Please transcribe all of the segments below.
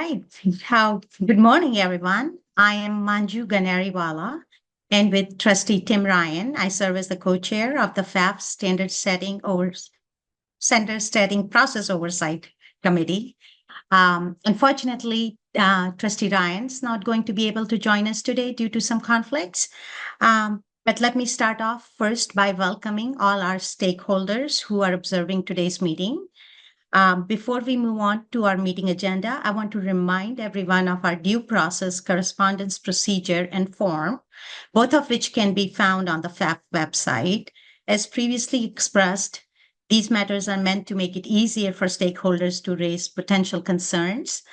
right. Good morning, everyone. I am Manju Ganariwala, and with Trustee Tim Ryan, I serve as the co-chair of the FAF Standard Setting Process Oversight Committee. Unfortunately, Trustee Ryan's not going to be able to join us today due to some conflicts. But let me start off first by welcoming all our stakeholders who are observing today's meeting. Before we move on to our meeting agenda, I want to remind everyone of our due process correspondence procedure and form, both of which can be found on the FAP website. As previously expressed, these matters are meant to make it easier for stakeholders to raise potential concerns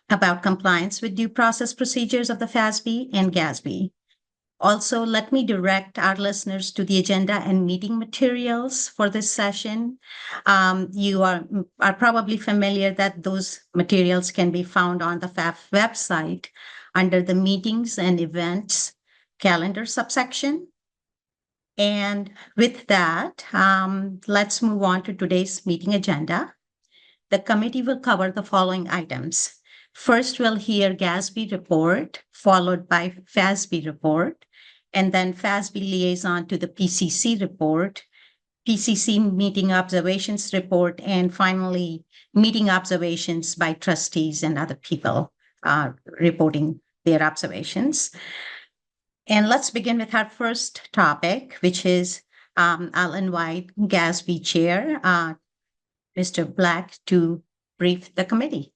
about compliance with due process procedures of the FASB and GASB. Also, let me direct our listeners to the agenda and meeting materials for this session. You are probably familiar that those materials can be found on the FAF website under the Meetings and Events Calendar subsection. And with that, let's move on to today's meeting agenda. The committee will cover the following items. First, we'll hear GASB report, followed by FASB report, and then FASB liaison to the PCC report, PCC meeting observations report, and finally, meeting observations by trustees and other people reporting their observations. And let's begin with our first topic, which is I'll invite GASB Chair, Mr. Black, to brief the committee.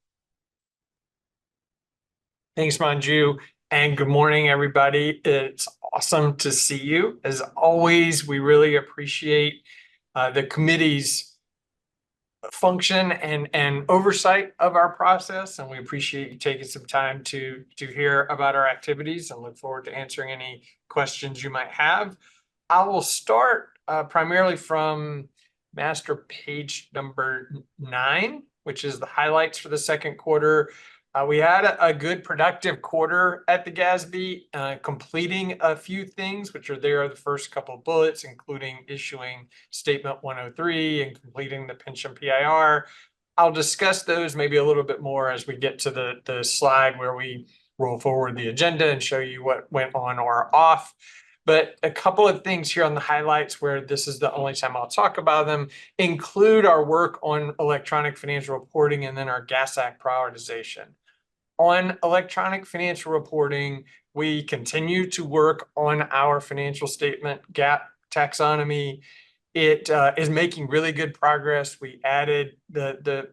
Thanks, Manju, and good morning, everybody. It's awesome to see you. As always, we really appreciate the committee's function and oversight of our process, and we appreciate you taking some time to hear about our activities and look forward to answering any questions you might have. I will start primarily from master page number 9, which is the highlights for the second quarter. We had a good productive quarter at the GASB, completing a few things, which are there, the first couple of bullets, including issuing Statement 103 and completing the pension PIR. I'll discuss those maybe a little bit more as we get to the slide where we roll forward the agenda and show you what went on or off. But a couple of things here on the highlights, where this is the only time I'll talk about them, include our work on electronic financial reporting and then our GAS Act prioritization. On electronic financial reporting, we continue to work on our financial statement GAAP taxonomy. It is making really good progress. We added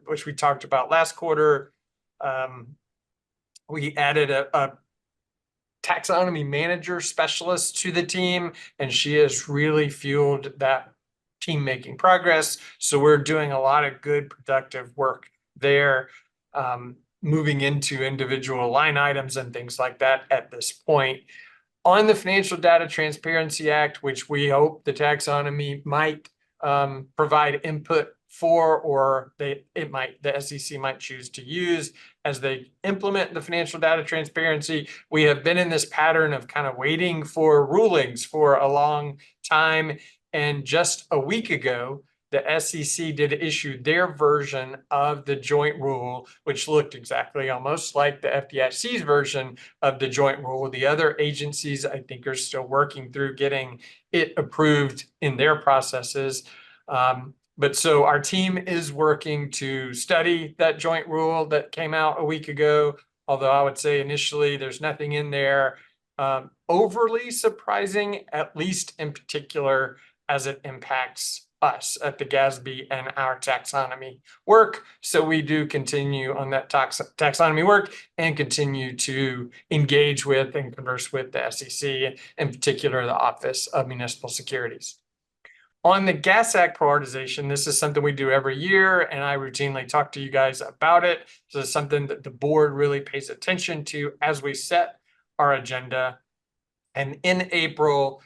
which we talked about last quarter. We added a taxonomy manager specialist to the team, and she has really fueled that team making progress. So we're doing a lot of good, productive work there. Moving into individual line items and things like that at this point. On the Financial Data Transparency Act, which we hope the taxonomy might provide input for, or the SEC might choose to use as they implement the financial data transparency. We have been in this pattern of kind of waiting for rulings for a long time. And just a week ago, the SEC did issue their version of the joint rule, which looked exactly almost like the FDIC's version of the joint rule. The other agencies, I think, are still working through getting it approved in their processes. But so our team is working to study that joint rule that came out a week ago, although I would say initially there's nothing in there overly surprising, at least in particular as it impacts us at the GASB and our taxonomy work. So we do continue on that taxonomy work and continue to engage with and converse with the SEC, in particular the Office of Municipal Securities. On the GAS Act prioritization, this is something we do every year, and I routinely talk to you guys about it. So it's something that the board really pays attention to as we set our agenda. And in April,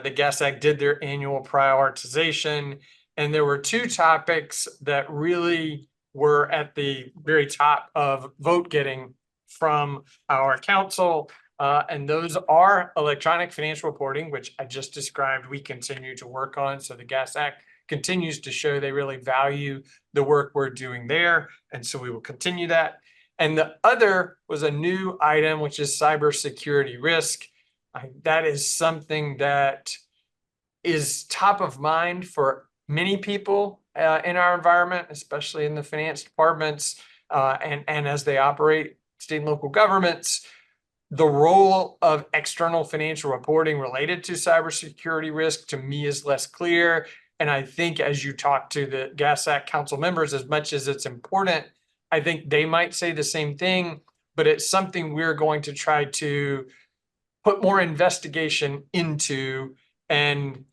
the GAS Act did their annual prioritization, and there were 2 topics that really were at the very top of vote getting from our council, and those are electronic financial reporting, which I just described we continue to work on. So the GAS Act continues to show they really value the work we're doing there, and so we will continue that. And the other was a new item, which is cybersecurity risk. That is something that is top of mind for many people in our environment, especially in the finance departments and as they operate state and local governments. The role of external financial reporting related to cybersecurity risk to me is less clear. And I think as you talk to the GASAC council members, as much as it's important, I think they might say the same thing, but it's something we're going to try to put more investigation into and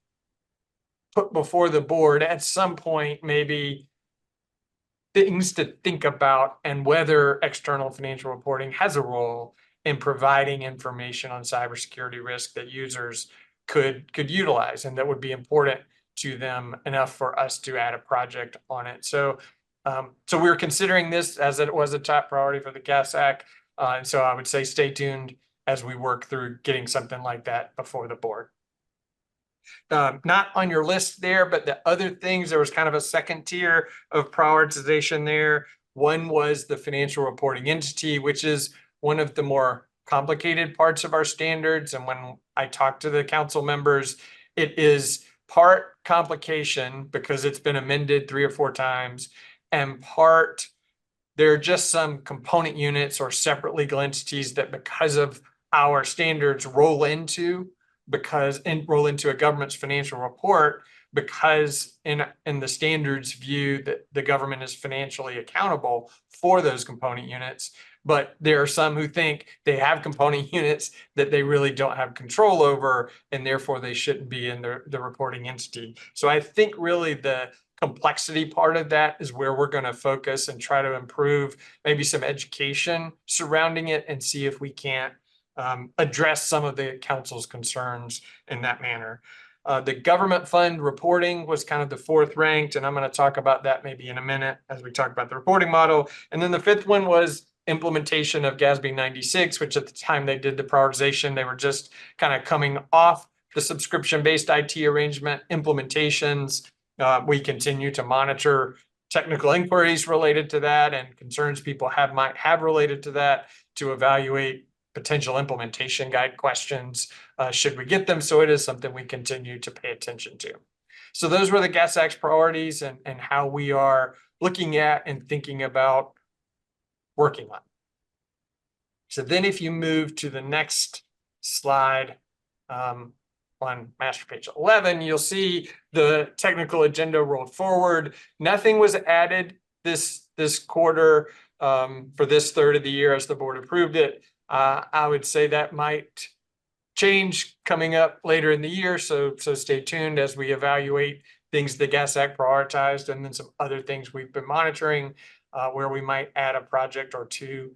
put before the board at some point, maybe things to think about and whether external financial reporting has a role in providing information on cybersecurity risk that users could utilize and that would be important to them enough for us to add a project on it. So so we're considering this as it was a top priority for the GASAC. And so I would say stay tuned as we work through getting something like that before the board. Not on your list there, but the other things, there was kind of a second tier of prioritization there. One was the financial reporting entity, which is one of the more complicated parts of our standards. And when I talk to the council members, it is part complication because it's been amended 3 or 4 times, and part there are just some component units or separate legal entities that because of our standards roll into a government's financial report because in the standards view that the government is financially accountable for those component units. But there are some who think they have component units that they really don't have control over, and therefore they shouldn't be in the reporting entity. So I think really the complexity part of that is where we're going to focus and try to improve maybe some education surrounding it and see if we can't address some of the council's concerns in that manner. The government fund reporting was kind of the 4th ranked, and I'm going to talk about that maybe in a minute as we talk about the reporting model. And then the 5th one was implementation of GASB 96, which at the time they did the prioritization, they were just kind of coming off the subscription-based IT arrangement implementations. We continue to monitor technical inquiries related to that and concerns people might have related to that to evaluate potential implementation guide questions should we get them. So it is something we continue to pay attention to. So those were the GASAC's priorities and how we are looking at and thinking about working on. So then if you move to the next slide on master page 11, you'll see the technical agenda rolled forward. Nothing was added this quarter for this third of the year as the board approved it. I would say that might change coming up later in the year. So stay tuned as we evaluate things the GASAC prioritized and then some other things we've been monitoring where we might add a project or two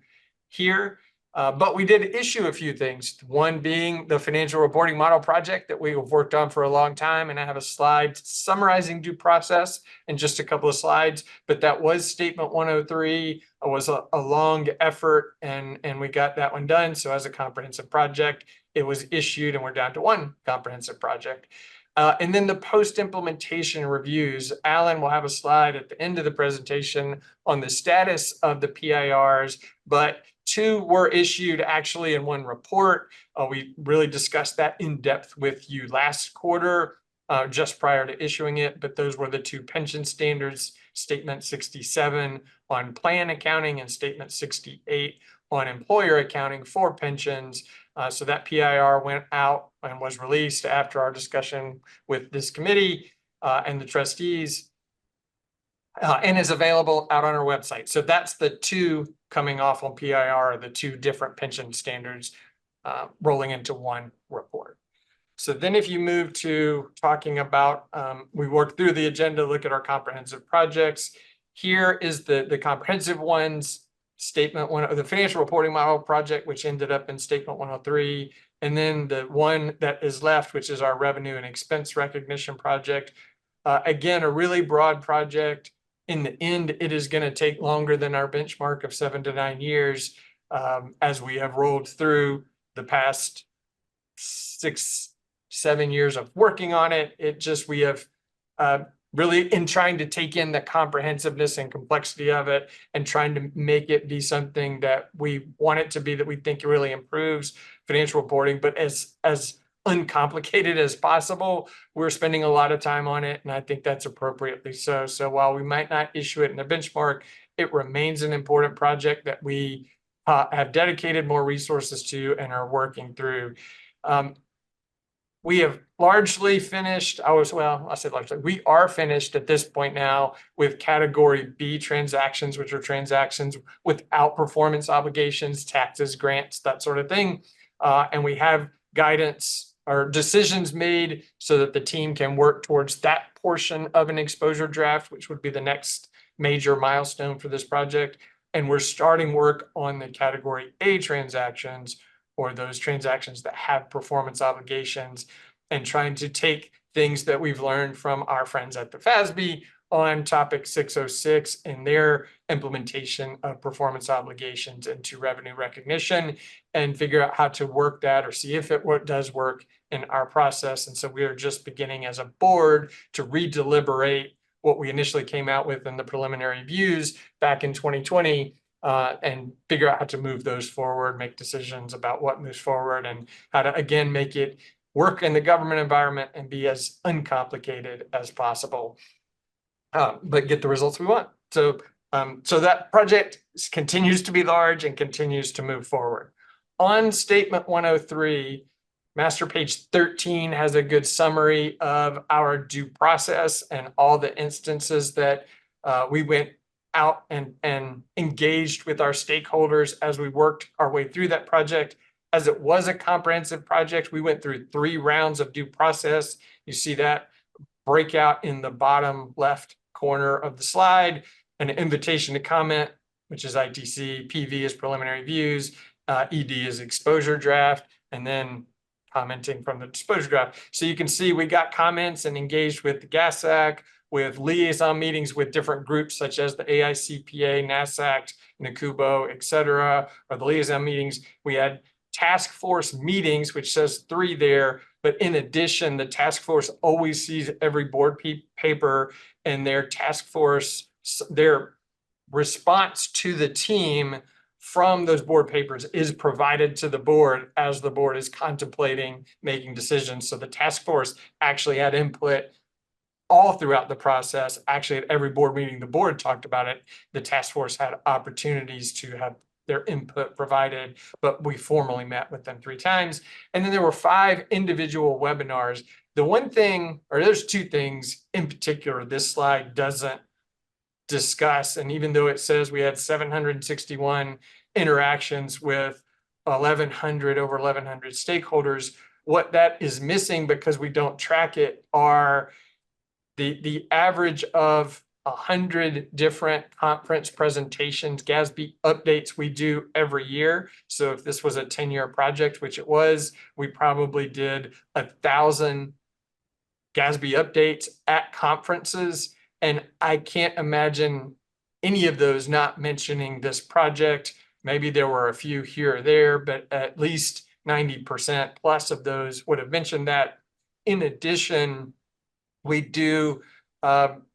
here. But we did issue a few things, one being the financial reporting model project that we have worked on for a long time. And I have a slide summarizing due process in just a couple of slides, but that was statement 103. It was a long effort and we got that one done. So as a comprehensive project, it was issued and we're down to one comprehensive project. And then the post-implementation reviews, Alan will have a slide at the end of the presentation on the status of the PIRs, but 2 were issued actually in one report. We really discussed that in depth with you last quarter, just prior to issuing it, but those were the 2 pension standards, statement 67 on plan accounting and statement 68 on employer accounting for pensions. So that PIR went out and was released after our discussion with this committee and the trustees and is available out on our website. So that's the 2 coming off on PIR, the 2 different pension standards rolling into one report. So then if you move to talking about, we worked through the agenda, look at our comprehensive projects. Here is the comprehensive ones. Statement 1, the financial reporting model project, which ended up in statement 103. And then the one that is left, which is our revenue and expense recognition project. Again, a really broad project. In the end, it is going to take longer than our benchmark of 7 to 9 years as we have rolled through the past 6, 7 years of working on it. We have really in trying to take in the comprehensiveness and complexity of it and trying to make it be something that we want it to be, that we think really improves financial reporting, but as uncomplicated as possible. We're spending a lot of time on it, and I think that's appropriately so. So while we might not issue it in a benchmark, it remains an important project that we have dedicated more resources to and are working through. We have largely finished. I said largely. We are finished at this point now with category B transactions, which are transactions without performance obligations, taxes, grants, that sort of thing. And we have guidance or decisions made so that the team can work towards that portion of an exposure draft, which would be the next major milestone for this project. And we're starting work on the category A transactions, or those transactions that have performance obligations, and trying to take things that we've learned from our friends at the FASB on topic 606 and their implementation of performance obligations into revenue recognition, and figure out how to work that or see if it does work in our process. And so we are just beginning as a board to redeliberate what we initially came out with in the preliminary views back in 2020, and figure out how to move those forward, make decisions about what moves forward, and how to, again, make it work in the government environment and be as uncomplicated as possible, but get the results we want. So that project continues to be large and continues to move forward. On Statement 103, Master Page 13 has a good summary of our due process and all the instances that we went out and engaged with our stakeholders as we worked our way through that project. As it was a comprehensive project, we went through 3 rounds of due process. You see that breakout in the bottom left corner of the slide, an invitation to comment, which is ITC, PV is preliminary views, ED is exposure draft, and then commenting from the exposure draft. So you can see we got comments and engaged with the GASAC, with liaison meetings with different groups such as the AICPA, NASAC, NACUBO, et cetera, or the liaison meetings. We had task force meetings, which says 3 there, but in addition, the task force always sees every board paper, and their task force, their response to the team from those board papers is provided to the board as the board is contemplating making decisions. So the task force actually had input all throughout the process. Actually, at every board meeting the board talked about it, the task force had opportunities to have their input provided, but we formally met with them 3 times. And then there were 5 individual webinars. The one thing, or there's 2 things in particular this slide doesn't discuss, and even though it says we had 761 interactions with over 1,100 stakeholders, what that is missing, because we don't track it, are the average of 100 different conference presentations, GASB updates we do every year. So if this was a 10-year project, which it was, we probably did 1,000 GASB updates at conferences. And I can't imagine any of those not mentioning this project. Maybe there were a few here or there, but at least 90% plus of those would have mentioned that. In addition, we do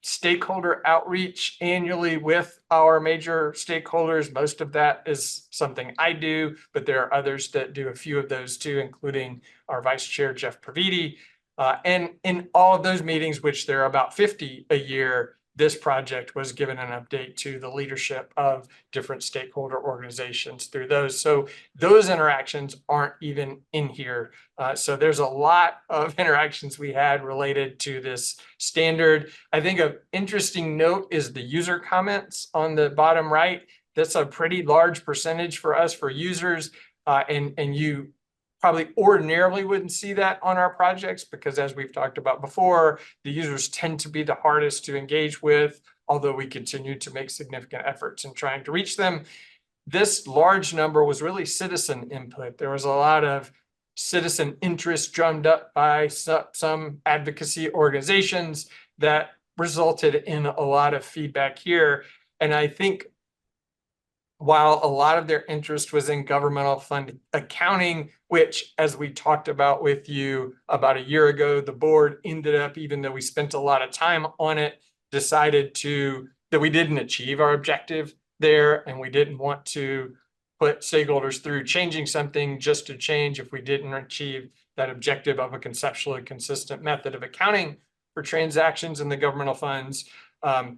stakeholder outreach annually with our major stakeholders. Most of that is something I do, but there are others that do a few of those too, including our Vice Chair, Jeff Praviti. And in all of those meetings, which there are about 50 a year, this project was given an update to the leadership of different stakeholder organizations through those. So those interactions aren't even in here. So there's a lot of interactions we had related to this standard. I think an interesting note is the user comments on the bottom right. That's a pretty large percentage for us for users. And you probably ordinarily wouldn't see that on our projects, because as we've talked about before, the users tend to be the hardest to engage with, although we continue to make significant efforts in trying to reach them. This large number was really citizen input. There was a lot of citizen interest drummed up by some advocacy organizations that resulted in a lot of feedback here. And I think while a lot of their interest was in governmental fund accounting, which, as we talked about with you about a year ago, the board ended up, even though we spent a lot of time on it, decided that we didn't achieve our objective there, and we didn't want to put stakeholders through changing something just to change if we didn't achieve that objective of a conceptually consistent method of accounting for transactions in the governmental funds.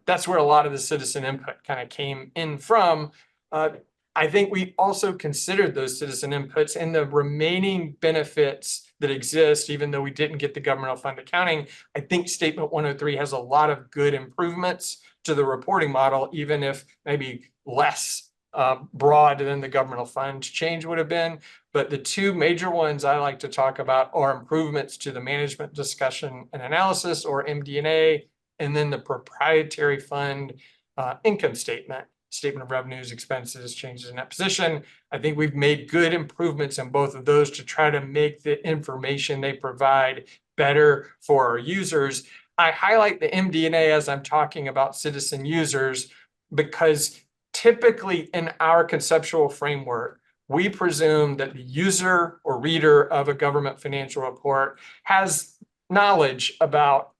That's where a lot of the citizen input kind of came in from. I think we also considered those citizen inputs and the remaining benefits that exist, even though we didn't get the governmental fund accounting. I think Statement 103 has a lot of good improvements to the reporting model, even if maybe less broad than the governmental fund change would have been. But the two major ones I like to talk about are improvements to the management discussion and analysis, or MD&A, and then the proprietary fund income statement of revenues, expenses, changes in that position. I think we've made good improvements in both of those to try to make the information they provide better for our users. I highlight the MD&A as I'm talking about citizen users because typically in our conceptual framework, we presume that the user or reader of a government financial report has knowledge about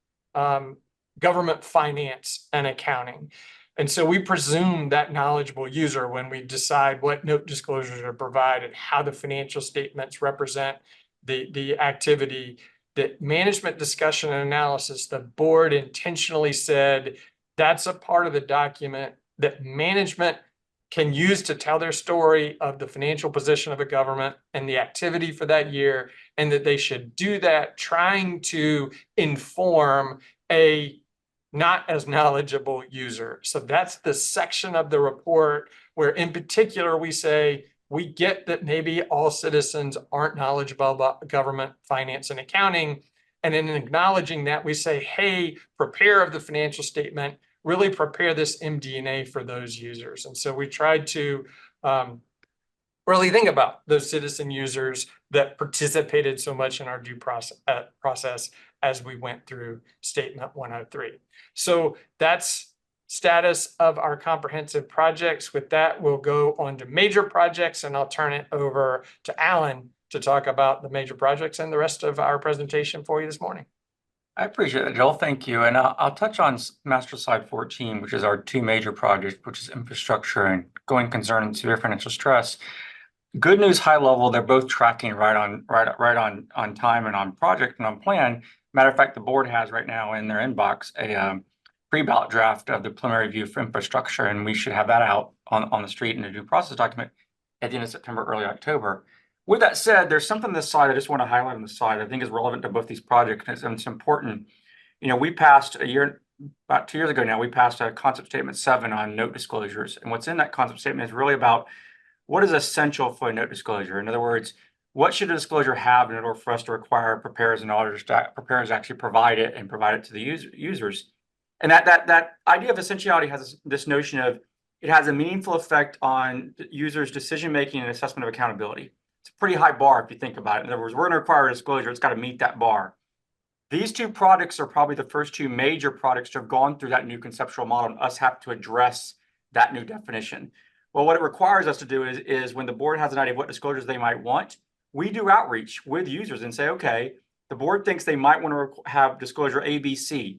government finance and accounting. And so we presume that knowledgeable user when we decide what note disclosures to provide and how the financial statements represent the activity. That management discussion and analysis, the board intentionally said that's a part of the document that management can use to tell their story of the financial position of a government and the activity for that year, and that they should do that trying to inform a not as knowledgeable user. So that's the section of the report where in particular we say, we get that maybe all citizens aren't knowledgeable about government finance and accounting. And in acknowledging that, we say, hey, preparer of the financial statement, really prepare this MD&A for those users. And so we tried to really think about those citizen users that participated so much in our due process as we went through Statement 103. So that's status of our comprehensive projects. With that, we'll go on to major projects, and I'll turn it over to Alan to talk about the major projects and the rest of our presentation for you this morning. I appreciate it, Joel. Thank you. And I'll touch on Master Slide 14, which is our two major projects, which is infrastructure and going concern and severe financial stress. Good news, high level, they're both tracking right on time and on project and on plan. Matter of fact, the board has right now in their inbox a pre-ballot draft of the preliminary review for infrastructure, and we should have that out on the street in a due process document at the end of September, early October. With that said, there's something on this slide I just want to highlight on the slide I think is relevant to both these projects, and it's important. You know, we passed about 2 years ago now, we passed a concept statement 7 on note disclosures. And what's in that concept statement is really about what is essential for a note disclosure. In other words, what should a disclosure have in order for us to require preparers and auditors to actually provide it and provide it to the users? And that idea of essentiality has this notion of it has a meaningful effect on the user's decision-making and assessment of accountability. It's a pretty high bar if you think about it. In other words, we're going to require a disclosure. It's got to meet that bar. These two products are probably the first two major products to have gone through that new conceptual model, and us have to address that new definition. Well, what it requires us to do is when the board has an idea of what disclosures they might want, we do outreach with users and say, okay, the board thinks they might want to have disclosure ABC.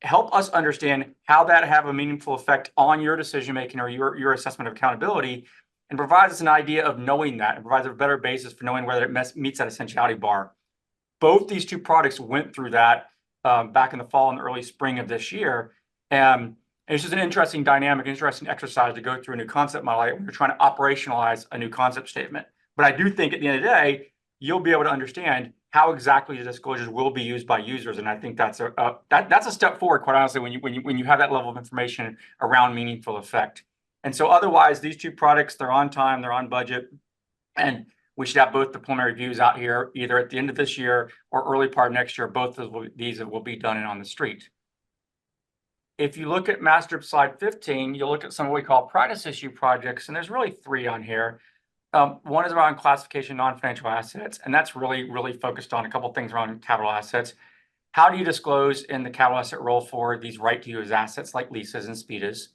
Help us understand how that have a meaningful effect on your decision-making or your assessment of accountability, and provides us an idea of knowing that, and provides a better basis for knowing whether it meets that essentiality bar. Both these two products went through that back in the fall and the early spring of this year. And it's just an interesting dynamic, interesting exercise to go through a new concept model when you're trying to operationalize a new concept statement. But I do think at the end of the day, you'll be able to understand how exactly the disclosures will be used by users. And I think that's a step forward, quite honestly, when you have that level of information around meaningful effect. And so otherwise, these two products, they're on time, they're on budget, and we should have both the preliminary reviews out here either at the end of this year or early part of next year. Both of these will be done and on the street. If you look at Master Slide 15, you'll look at some of what we call practice issue projects, and there's really 3 on here. One is around classification of non-financial assets, and that's really focused on a couple things around capital assets. How do you disclose in the capital asset roll forward these right-to-use assets like leases and SPIDAs?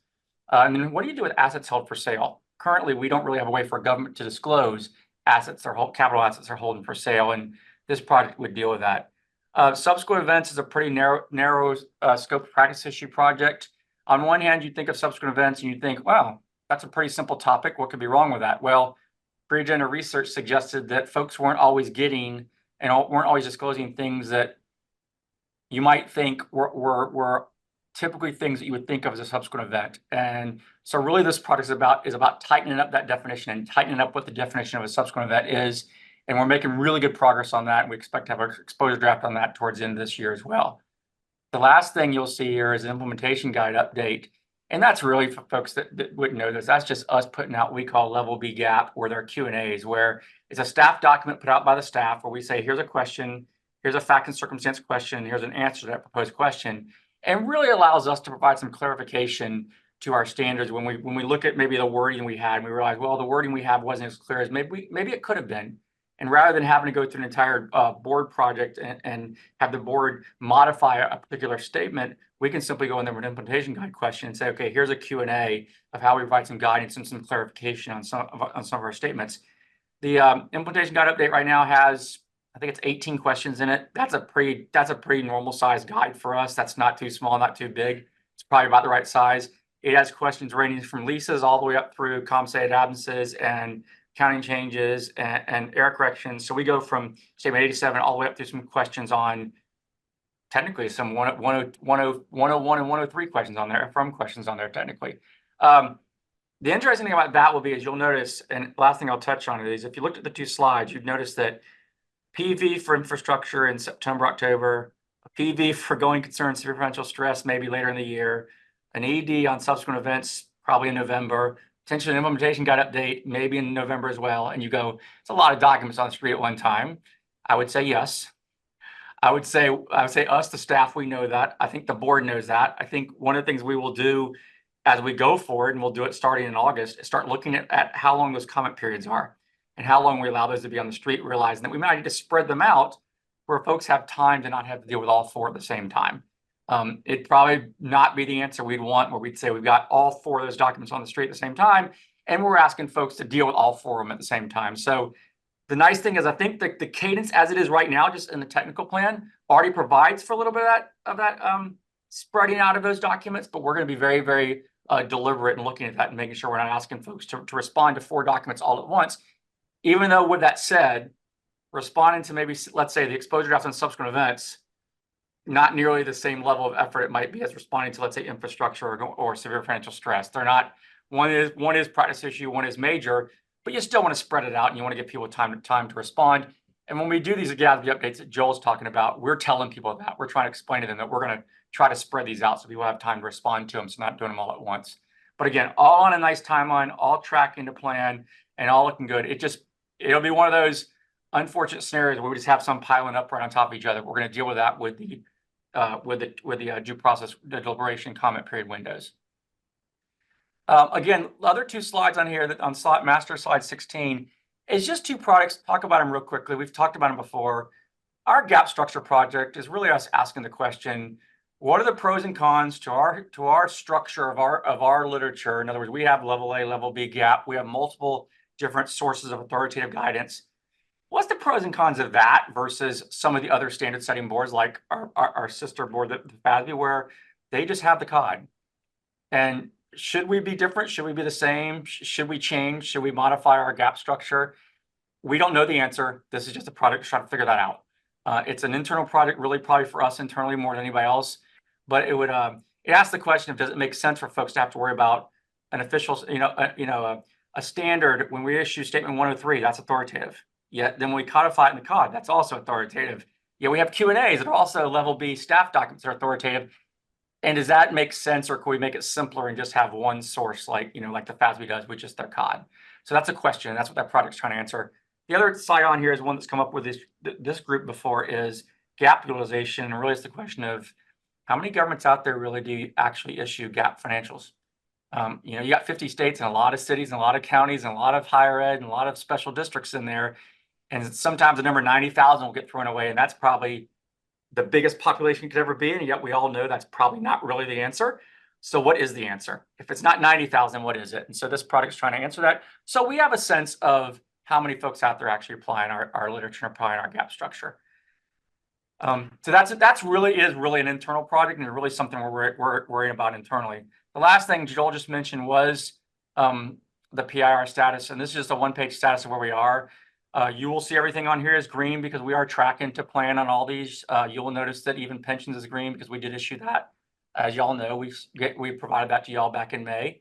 And then what do you do with assets held for sale? currently we don't really have a way for government to disclose assets or capital assets are holding for sale, and this project would deal with that. Subsequent events is a pretty narrow scope of practice issue project. On one hand, you think of subsequent events and you think, wow, that's a pretty simple topic. What could be wrong with that? Well, pre-agenda research suggested that folks weren't always getting and weren't always disclosing things that you might think were typically things that you would think of as a subsequent event. And so really this project is about tightening up that definition and tightening up what the definition of a subsequent event is. And we're making really good progress on that. And we expect to have an exposure draft on that towards the end of this year as well. The last thing you'll see here is an implementation guide update. And that's really for folks that wouldn't know this. That's just us putting out what we call level B gap, where there are Q&As, where it's a staff document put out by the staff where we say, here's a question, here's a fact and circumstance question, here's an answer to that proposed question, and really allows us to provide some clarification to our standards when we look at maybe the wording we had and we realize, well, the wording we have wasn't as clear as maybe it could have been. And rather than having to go through an entire board project and have the board modify a particular statement, we can simply go in there with an implementation guide question and say, okay, here's a Q&A of how we provide some guidance and some clarification on some of our statements. The implementation guide update right now has, I think it's 18 questions in it. That's a pretty normal size guide for us. That's not too small, not too big. It's probably about the right size. It has questions ranging from leases all the way up through compensated absences and counting changes and error corrections. So we go from statement 87 all the way up through some questions on technically some 101 and 103 questions on there, from questions on there technically. The interesting thing about that will be, as you'll notice, and last thing I'll touch on is if you looked at the two slides, you'd notice that PV for infrastructure in September, October, a PV for going concern, severe financial stress, maybe later in the year, an ED on subsequent events, probably in November, potentially an implementation guide update, maybe in November as well. And you go, it's a lot of documents on the street at one time. I would say yes. I would say us, the staff, we know that. I think the board knows that. I think one of the things we will do as we go forward, and we'll do it starting in August, is start looking at how long those comment periods are and how long we allow those to be on the street, realizing that we might need to spread them out where folks have time to not have to deal with all four at the same time. It'd probably not be the answer we'd want, where we'd say we've got all four of those documents on the street at the same time, and we're asking folks to deal with all four of them at the same time. So the nice thing is I think that the cadence as it is right now, just in the technical plan, already provides for a little bit of that spreading out of those documents, but we're going to be very, very deliberate in looking at that and making sure we're not asking folks to respond to four documents all at once. Even though, with that said, responding to maybe, let's say, the exposure draft on subsequent events, not nearly the same level of effort it might be as responding to, let's say, infrastructure or severe financial stress. They're not, one is practice issue, one is major, but you still want to spread it out and you want to give people time to respond. And when we do these GASB updates that Joel's talking about, we're telling people that. We're trying to explain to them that we're going to try to spread these out so people have time to respond to them, so not doing them all at once. But again, all on a nice timeline, all tracking to plan, and all looking good. It'll be one of those unfortunate scenarios where we just have some piling up right on top of each other. We're going to deal with that with the due process, the deliberation comment period windows. Again, the other two slides on here, that on master slide 16, is just two products. Talk about them real quickly. We've talked about them before. Our gap structure project is really us asking the question, what are the pros and cons to our structure of our literature? In other words, we have level A, level B gap. We have multiple different sources of authoritative guidance. What's the pros and cons of that versus some of the other standard setting boards, like our sister board, the FASB, where they just have the COD? And should we be different? Should we be the same? Should we change? Should we modify our gap structure? We don't know the answer. This is just a project to try to figure that out. It's an internal project, really probably for us internally more than anybody else. But it would it asks the question of, does it make sense for folks to have to worry about an official, a standard when we issue statement 103, that's authoritative. Yet then we codify it in the COD, that's also authoritative. Yet we have Q&As that are also level B staff documents that are authoritative. And does that make sense, or can we make it simpler and just have one source like the FASB does with just their COD? So that's a question. That's what that project's trying to answer. The other slide on here is one that's come up with this group before, is gap utilization. And really it's the question of how many governments out there really do actually issue gap financials? You got 50 states and a lot of cities and a lot of counties and a lot of higher ed and a lot of special districts in there. And sometimes the number 90,000 will get thrown away. And that's probably the biggest population could ever be. And yet we all know that's probably not really the answer. So what is the answer? If it's not 90,000, what is it? And so this product is trying to answer that. So we have a sense of how many folks out there actually applying our literature and applying our gap structure. So that's really an internal project, and really something we're worrying about internally. The last thing Joel just mentioned was the PIR status, and this is just a one-page status of where we are. You will see everything on here is green because we are tracking to plan on all these. You will notice that even pensions is green because we did issue that. As y'all know, we provided that to y'all back in May.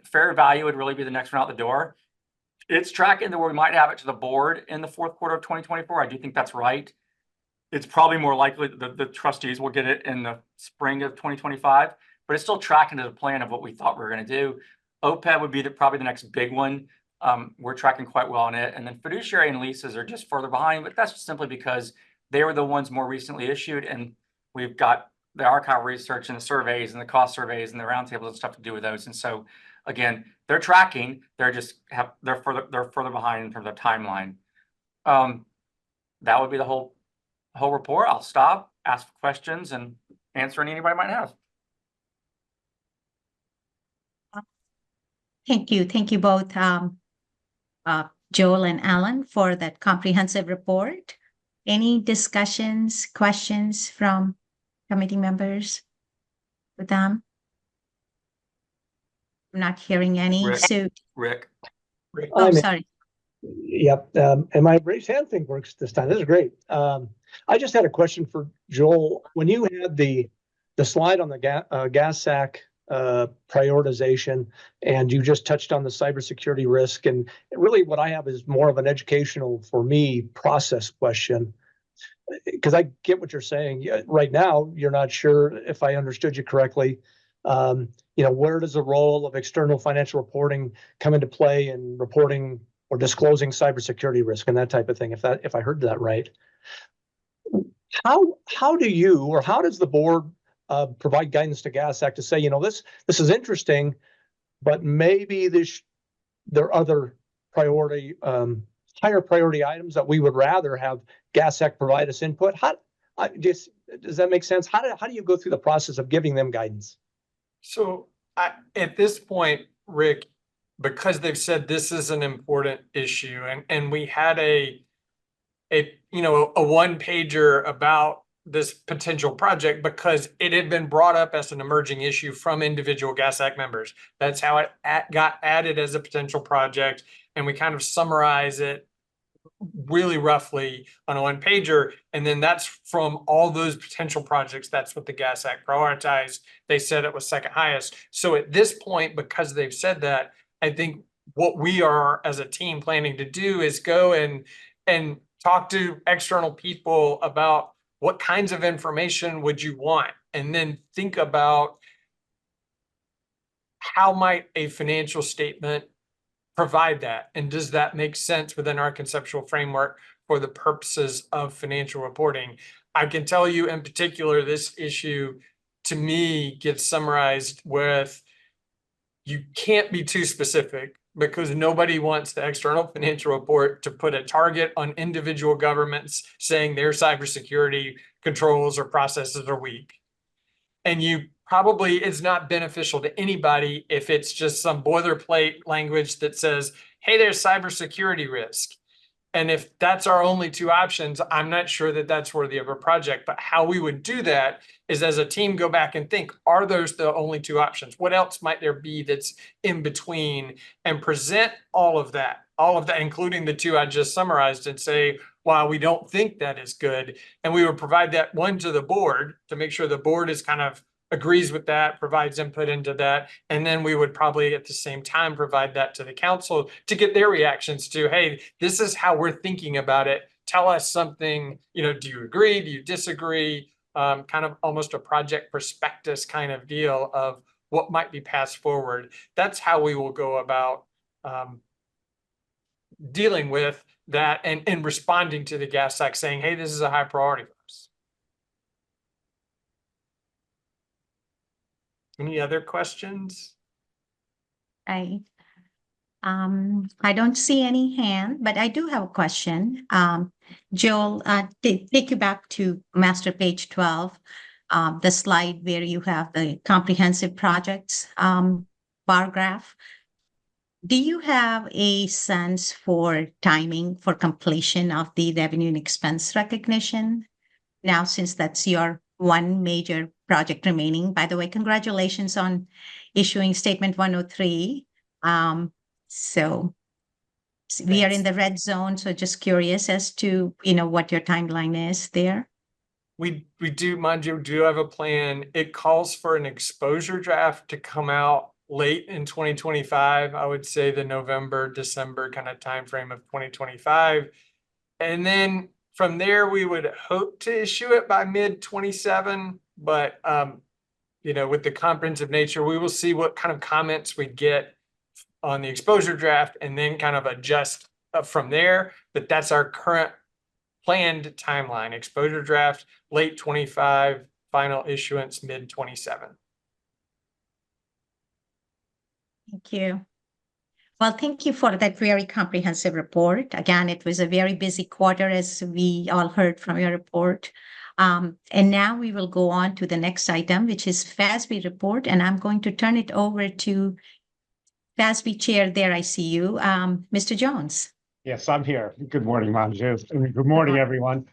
Fair value would really be the next one out the door. It's tracking to where we might have it to the board in the fourth quarter of 2024. I do think that's right. It's probably more likely that the trustees will get it in the spring of 2025, but it's still tracking to the plan of what we thought we were going to do. OPEB would be probably the next big one. We're tracking quite well on it. And then fiduciary and leases are just further behind, but that's just simply because they were the ones more recently issued, and we've got the archive research and the surveys and the cost surveys and the roundtables and stuff to do with those. And so again, they're tracking, they're further behind in terms of timeline. That would be the whole report. I'll stop, ask questions, and answer any anybody might have. Thank you both, Joel and Alan, for that comprehensive report. Any discussions, questions from committee members with them? I'm not hearing any. Rick. Oh, sorry. Yep. And my raise hand thing works this time. This is great. I just had a question for Joel. When you had the slide on the GASAC prioritization, and you just touched on the cybersecurity risk, and really what I have is more of an educational, for me, process question. Because I get what you're saying. Right now, you're not sure, if I understood you correctly, where does the role of external financial reporting come into play in reporting or disclosing cybersecurity risk and that type of thing, if I heard that right. How do you, or how does the board provide guidance to GASAC to say, this is interesting, but maybe there are other priority, higher priority items that we would rather have GASAC provide us input? Does that make sense? How do you go through the process of giving them guidance? So at this point, Rick, because they've said this is an important issue, and we had a one pager about this potential project because it had been brought up as an emerging issue from individual GASAC members. That's how it got added as a potential project, and we kind of summarize it really roughly on a one pager, and then that's from all those potential projects. That's what the GASAC prioritized. They said it was second highest. So at this point, because they've said that, I think what we are as a team planning to do is go and talk to external people about what kinds of information would you want, and then think about how might a financial statement provide that, and does that make sense within our conceptual framework for the purposes of financial reporting. I can tell you in particular, this issue to me gets summarized with, you can't be too specific, because nobody wants the external financial report to put a target on individual governments saying their cybersecurity controls or processes are weak. And it's not beneficial to anybody if it's just some boilerplate language that says, hey, there's cybersecurity risk. And if that's our only two options, I'm not sure that that's worthy of a project. But how we would do that is, as a team, go back and think, are those the only two options? What else might there be that's in between? And present all of that, including the two I just summarized, and say, wow, we don't think that is good. And we would provide that one to the board to make sure the board is kind of agrees with that, provides input into that. And then we would probably at the same time provide that to the council to get their reactions to, hey, this is how we're thinking about it. Tell us something, do you agree? Do you disagree? Kind of almost a project prospectus kind of deal of what might be passed forward. That's how we will go about dealing with that and responding to the GASAC saying, hey, this is a high priority for us. Any other questions? I don't see any hand, but I do have a question. Joel, take you back to master page 12. the slide where you have the comprehensive projects bar graph. Do you have a sense for timing for completion of the revenue and expense recognition? Now, since that's your one major project remaining, by the way, congratulations on issuing Statement 103. So we are in the red zone, so just curious as to, what your timeline is there. We do, mind you, do have a plan. It calls for an exposure draft to come out late in 2025. I would say the November, December kind of timeframe of 2025. And then from there, we would hope to issue it by mid 27. But, with the comprehensive nature, we will see what kind of comments we get on the exposure draft and then kind of adjust from there. But that's our current planned timeline: exposure draft, late 25, final issuance, mid 27. Thank you. Well, thank you for that very comprehensive report. Again, it was a very busy quarter, as we all heard from your report. And now we will go on to the next item, which is FASB report. And I'm going to turn it over to FASB Chair. There I see you, Mr. Jones. Yes, I'm here. Good morning, Manju. And good morning, everyone.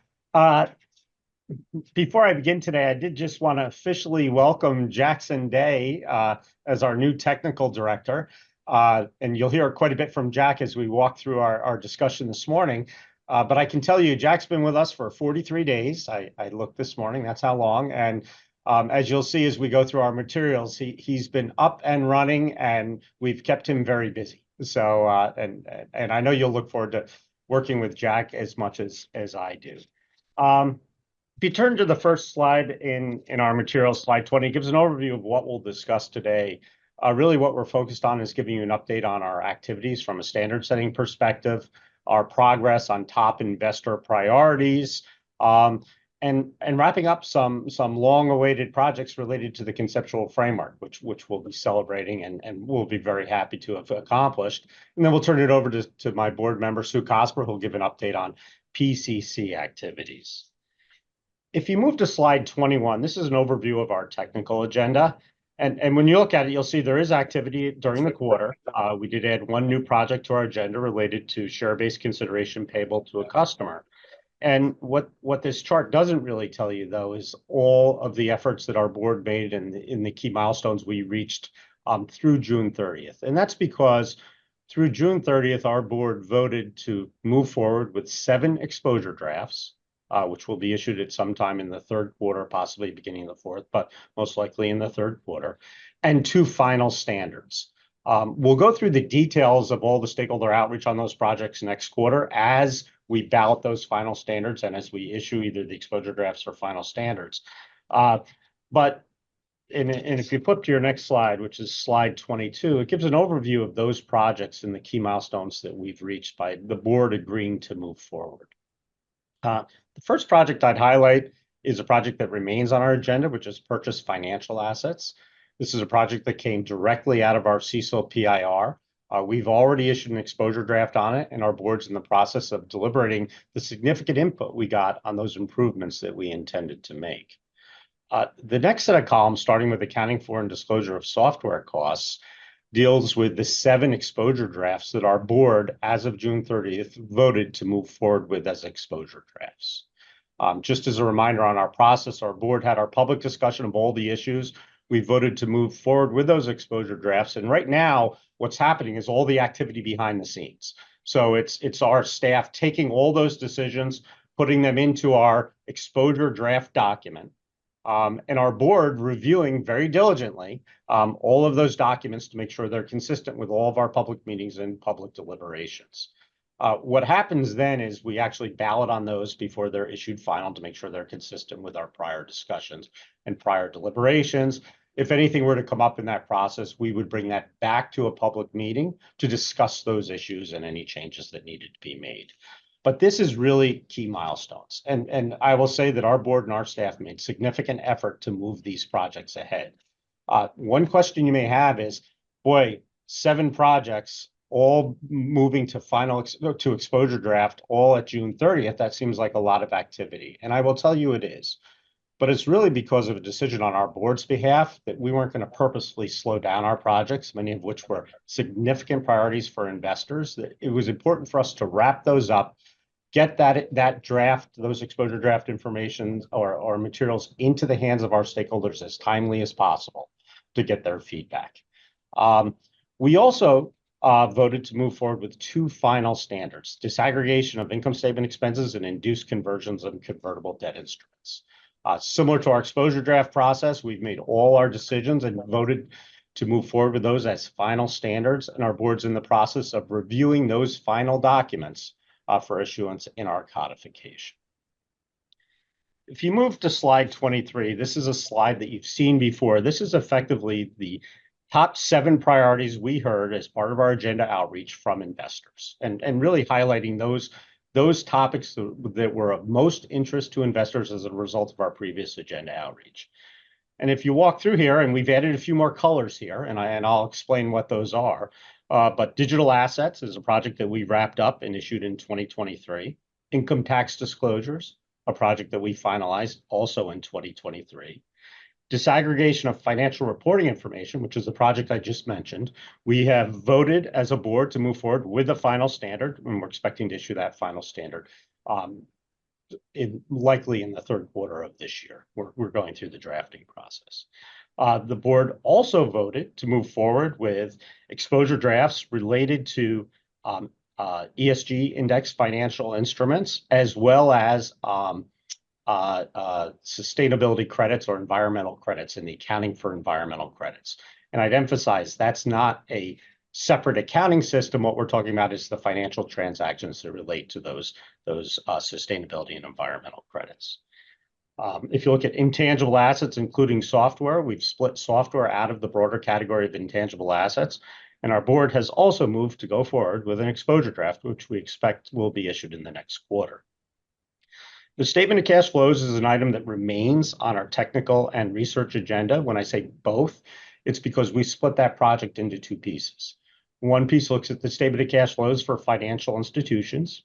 Before I begin today, I did just want to officially welcome Jackson Day as our new technical director. And you'll hear quite a bit from Jack as we walk through our discussion this morning. But I can tell you, Jack's been with us for 43 days. I looked this morning, that's how long. And as you'll see as we go through our materials, he's been up and running, and we've kept him very busy. So, and I know you'll look forward to working with Jack as much as I do. If you turn to the first slide in our materials, slide 20, it gives an overview of what we'll discuss today. Really what we're focused on is giving you an update on our activities from a standard setting perspective, our progress on top investor priorities, and wrapping up some long-awaited projects related to the conceptual framework, which we'll be celebrating and we'll be very happy to have accomplished. And then we'll turn it over to my board member, Sue Cosper, who'll give an update on PCC activities. If you move to slide 21, this is an overview of our technical agenda. And when you look at it, you'll see there is activity during the quarter. We did add one new project to our agenda related to share-based consideration payable to a customer. And what this chart doesn't really tell you, though, is all of the efforts that our board made and in the key milestones we reached through June 30th. And that's because through June 30th, our board voted to move forward with 7 exposure drafts, which will be issued at some time in the third quarter, possibly beginning of the fourth, but most likely in the third quarter, and 2 final standards. We'll go through the details of all the stakeholder outreach on those projects next quarter as we ballot those final standards and as we issue either the exposure drafts or final standards. But if you flip to your next slide, which is slide 22, it gives an overview of those projects and the key milestones that we've reached by the board agreeing to move forward. The first project I'd highlight is a project that remains on our agenda, which is purchase financial assets. This is a project that came directly out of our CECL PIR. We've already issued an exposure draft on it, and our board's in the process of deliberating the significant input we got on those improvements that we intended to make. The next set of columns, starting with accounting for and disclosure of software costs, deals with the 7 exposure drafts that our board, as of June 30th, voted to move forward with as exposure drafts. Just as a reminder on our process, our board had our public discussion of all the issues. We voted to move forward with those exposure drafts. And right now, what's happening is all the activity behind the scenes. So it's our staff taking all those decisions, putting them into our exposure draft document, and our board reviewing very diligently all of those documents to make sure they're consistent with all of our public meetings and public deliberations. What happens then is we actually ballot on those before they're issued final to make sure they're consistent with our prior discussions and prior deliberations. If anything were to come up in that process, we would bring that back to a public meeting to discuss those issues and any changes that needed to be made. But this is really key milestones. And I will say that our board and our staff made significant effort to move these projects ahead. One question you may have is, boy, 7 projects, all moving to exposure draft, all at June 30th, that seems like a lot of activity. And I will tell you it is. but it's really because of a decision on our board's behalf that we weren't going to purposefully slow down our projects, many of which were significant priorities for investors. That it was important for us to wrap those up, get that draft, those exposure draft information or materials into the hands of our stakeholders as timely as possible to get their feedback. We also voted to move forward with 2 final standards: disaggregation of income statement expenses and induced conversions of convertible debt instruments. Similar to our exposure draft process, we've made all our decisions and voted to move forward with those as final standards, and our board's in the process of reviewing those final documents for issuance in our codification. If you move to slide 23, this is a slide that you've seen before. This is effectively the top 7 priorities we heard as part of our agenda outreach from investors, and really highlighting those topics that were of most interest to investors as a result of our previous agenda outreach. And if you walk through here, and we've added a few more colors here, and I'll explain what those are. But digital assets is a project that we wrapped up and issued in 2023. Income tax disclosures, a project that we finalized also in 2023. Disaggregation of financial reporting information, which is the project I just mentioned. We have voted as a board to move forward with the final standard, and we're expecting to issue that final standard likely in the 3rd quarter of this year. We're going through the drafting process. The board also voted to move forward with exposure drafts related to ESG index financial instruments, as well as sustainability credits or environmental credits in the accounting for environmental credits. And I'd emphasize that's not a separate accounting system. What we're talking about is the financial transactions that relate to those sustainability and environmental credits. If you look at intangible assets, including software, we've split software out of the broader category of intangible assets. And our board has also moved to go forward with an exposure draft, which we expect will be issued in the next quarter. The statement of cash flows is an item that remains on our technical and research agenda. When I say both, it's because we split that project into 2 pieces. One piece looks at the statement of cash flows for financial institutions.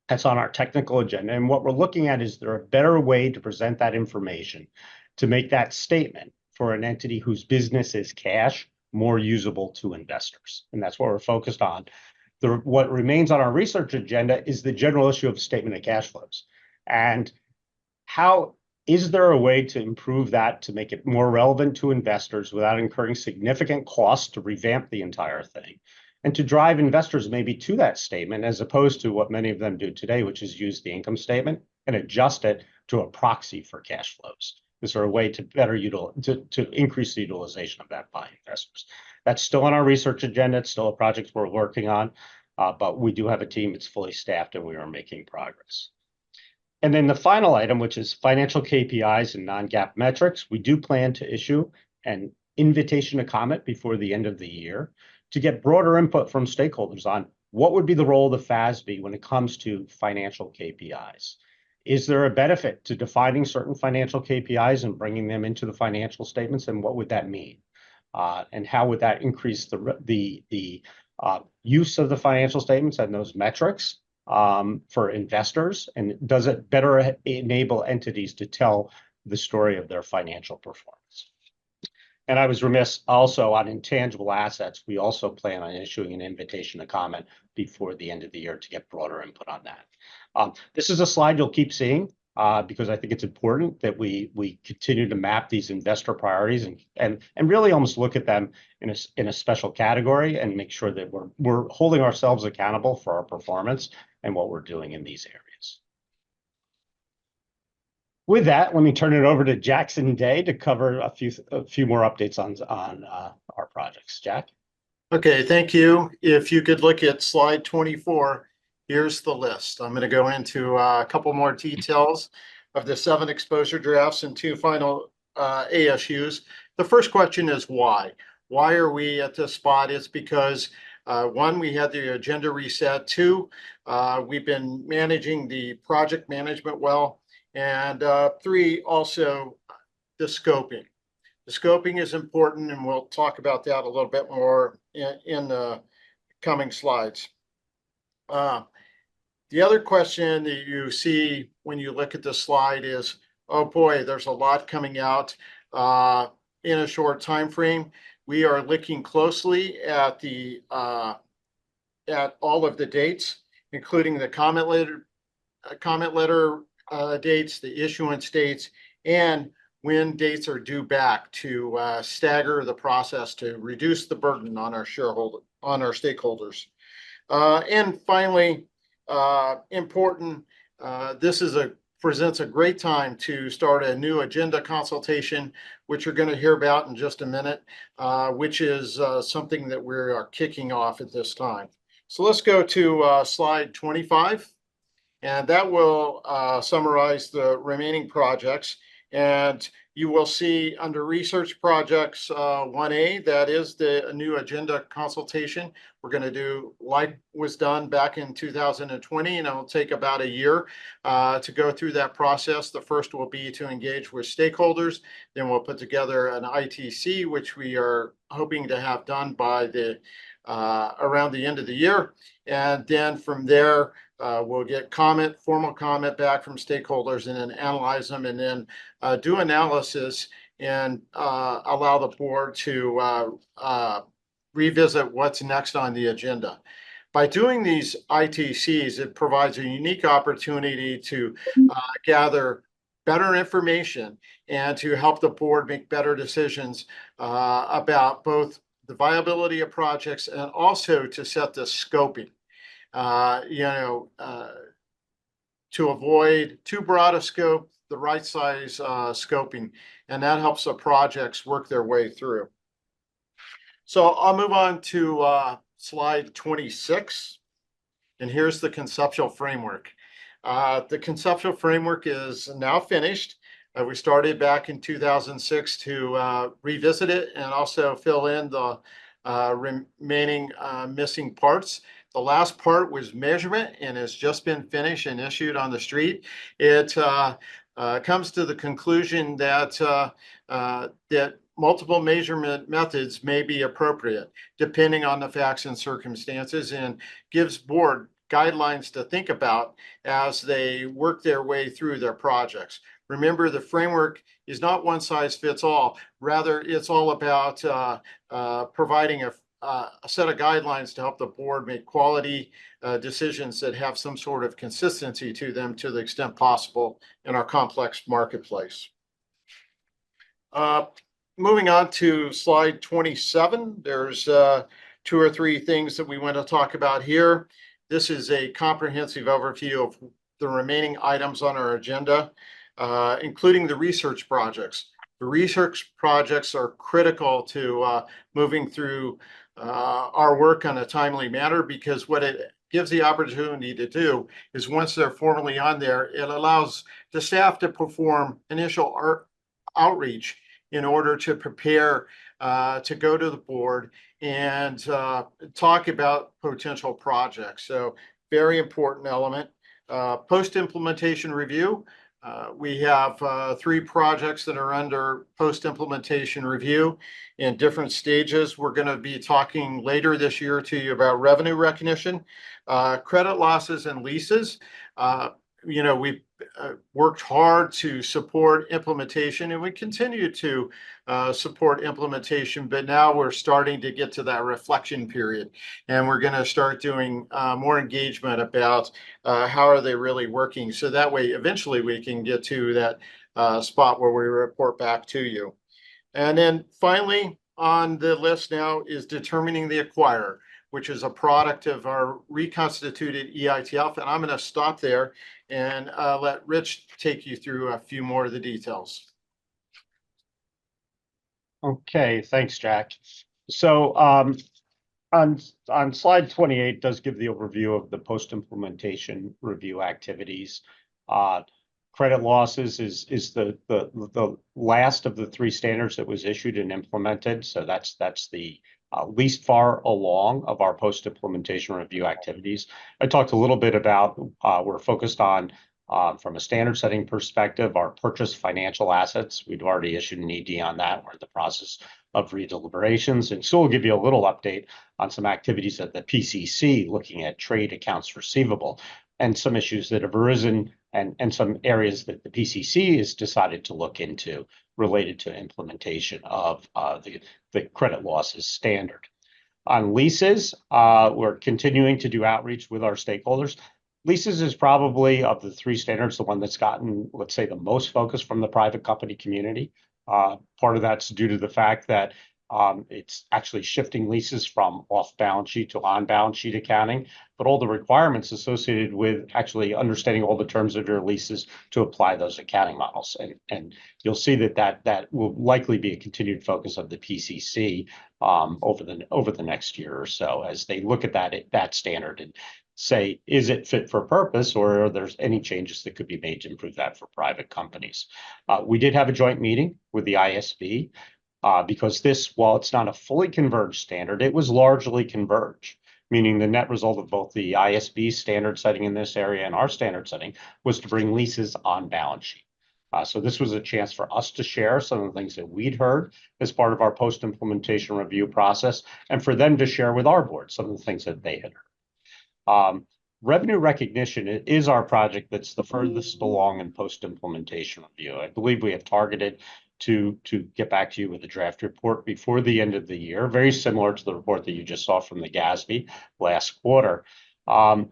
That's on our technical agenda. And what we're looking at is there a better way to present that information to make that statement for an entity whose business is cash more usable to investors. And that's what we're focused on. What remains on our research agenda is the general issue of statement of cash flows. And how is there a way to improve that to make it more relevant to investors without incurring significant costs to revamp the entire thing, and to drive investors maybe to that statement, as opposed to what many of them do today, which is use the income statement and adjust it to a proxy for cash flows? Is there a way to better to increase the utilization of that by investors? That's still on our research agenda. It's still a project we're working on, but we do have a team that's fully staffed and we are making progress. And then the final item, which is financial KPIs and non-GAAP metrics, we do plan to issue an invitation to comment before the end of the year to get broader input from stakeholders on what would be the role of the FASB when it comes to financial KPIs. Is there a benefit to defining certain financial KPIs and bringing them into the financial statements, and what would that mean? And how would that increase the use of the financial statements and those metrics for investors? And does it better enable entities to tell the story of their financial performance? And I was remiss also on intangible assets. We also plan on issuing an invitation to comment before the end of the year to get broader input on that. This is a slide you'll keep seeing because I think it's important that we continue to map these investor priorities and really almost look at them in a special category and make sure that we're holding ourselves accountable for our performance and what we're doing in these areas. With that, let me turn it over to Jackson Day to cover a few more updates on our projects. Jack? Okay, thank you. If you could look at slide 24, here's the list. I'm going to go into a couple more details of the 7 exposure drafts and 2 final ASUs. The first question is why? Why are we at this spot? It's because 1, we had the agenda reset. 2, we've been managing the project management well. And 3, also the scoping. The scoping is important, and we'll talk about that a little bit more in the coming slides. The other question that you see when you look at this slide is, oh boy, there's a lot coming out in a short time frame. We are looking closely at the at all of the dates, including the comment letter dates, the issuance dates, and when dates are due back to stagger the process to reduce the burden on our stakeholders. And finally, important, this presents a great time to start a new agenda consultation, which you're going to hear about in just a minute, which is something that we are kicking off at this time. So let's go to slide 25, and that will summarize the remaining projects. And you will see under research projects 1A, that is the new agenda consultation. We're going to do like was done back in 2020, and it'll take about a year to go through that process. The first will be to engage with stakeholders. Then we'll put together an ITC, which we are hoping to have done by the around the end of the year. And then from there, we'll get formal comment back from stakeholders, and then analyze them, and then do analysis and allow the board to revisit what's next on the agenda. By doing these ITCs, it provides a unique opportunity to gather better information and to help the board make better decisions about both the viability of projects and also to set the scoping. To avoid too broad a scope, the right size scoping, and that helps the projects work their way through. So I'll move on to slide 26, and here's the conceptual framework. The conceptual framework is now finished. We started back in 2006 to revisit it and also fill in the remaining missing parts. The last part was measurement, and has just been finished and issued on the street. It comes to the conclusion that that multiple measurement methods may be appropriate depending on the facts and circumstances, and gives board guidelines to think about as they work their way through their projects. Remember, the framework is not one size fits all. Rather, it's all about providing a set of guidelines to help the board make quality decisions that have some sort of consistency to them to the extent possible in our complex marketplace. Moving on to slide 27, there's 2 or 3 things that we want to talk about here. This is a comprehensive overview of the remaining items on our agenda, including the research projects. The research projects are critical to moving through our work on a timely manner, because what it gives the opportunity to do is, once they're formally on there, it allows the staff to perform initial outreach in order to prepare to go to the board and talk about potential projects. So very important element. Post-implementation review. We have 3 projects that are under post-implementation review in different stages. We're going to be talking later this year to you about revenue recognition, credit losses, and leases. We've worked hard to support implementation, and we continue to support implementation, but now we're starting to get to that reflection period, and we're going to start doing more engagement about how are they really working, so that way eventually we can get to that spot where we report back to you. And then finally on the list now is determining the acquirer, which is a product of our reconstituted EITF. And I'm going to stop there and let Rich take you through a few more of the details. Okay, thanks, Jack. So on slide 28 does give the overview of the post-implementation review activities. Credit losses is the last of the 3 standards that was issued and implemented. So that's the least far along of our post-implementation review activities. I talked a little bit about we're focused on, from a standard setting perspective, our purchase financial assets. We've already issued an ED on that. We're in the process of redeliberations. And so we'll give you a little update on some activities at the PCC, looking at trade accounts receivable and some issues that have arisen and some areas that the PCC has decided to look into related to implementation of the credit losses standard. On leases, we're continuing to do outreach with our stakeholders. Leases is probably, of the three standards, the one that's gotten, let's say, the most focus from the private company community. Part of that's due to the fact that it's actually shifting leases from off-balance sheet to on-balance sheet accounting, but all the requirements associated with actually understanding all the terms of your leases to apply those accounting models. And you'll see that will likely be a continued focus of the PCC over the next year or so as they look at that standard and say, is it fit for purpose, or are there any changes that could be made to improve that for private companies? We did have a joint meeting with the IASB because this, while it's not a fully converged standard, it was largely converged, meaning the net result of both the IASB standard setting in this area and our standard setting was to bring leases on balance sheet. So this was a chance for us to share some of the things that we'd heard as part of our post-implementation review process, and for them to share with our board some of the things that they had heard. Revenue recognition is our project that's the furthest along in post-implementation review. I believe we have targeted to get back to you with a draft report before the end of the year, very similar to the report that you just saw from the GASB last quarter.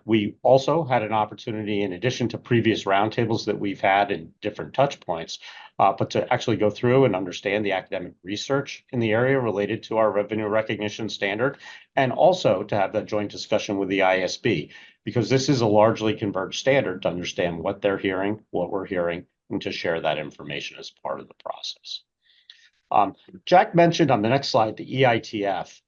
We also had an opportunity, in addition to previous roundtables that we've had in different touch points, but to actually go through and understand the academic research in the area related to our revenue recognition standard, and also to have that joint discussion with the IASB, because this is a largely converged standard, to understand what they're hearing, what we're hearing, and to share that information as part of the process. Jack mentioned on the next slide the EITF.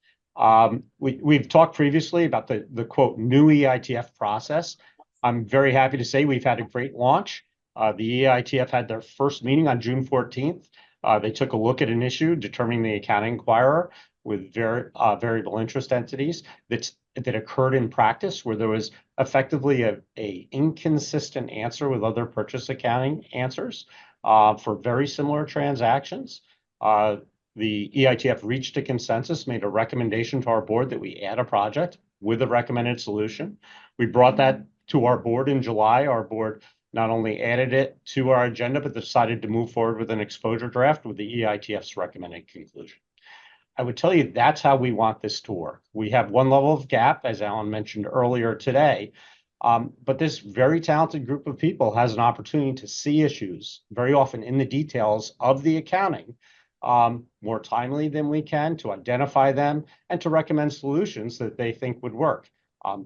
We've talked previously about the quote new EITF process. I'm very happy to say we've had a great launch. The EITF had their first meeting on June 14th. They took a look at an issue determining the accounting inquirer with variable interest entities that occurred in practice, where there was effectively a inconsistent answer with other purchase accounting answers for very similar transactions. The EITF reached a consensus, made a recommendation to our board that we add a project with a recommended solution. We brought that to our board in July. Our board not only added it to our agenda, but decided to move forward with an exposure draft with the EITF's recommended conclusion. I would tell you that's how we want this to work. We have one level of gap, as Alan mentioned earlier today, but this very talented group of people has an opportunity to see issues very often in the details of the accounting more timely than we can, to identify them and to recommend solutions that they think would work.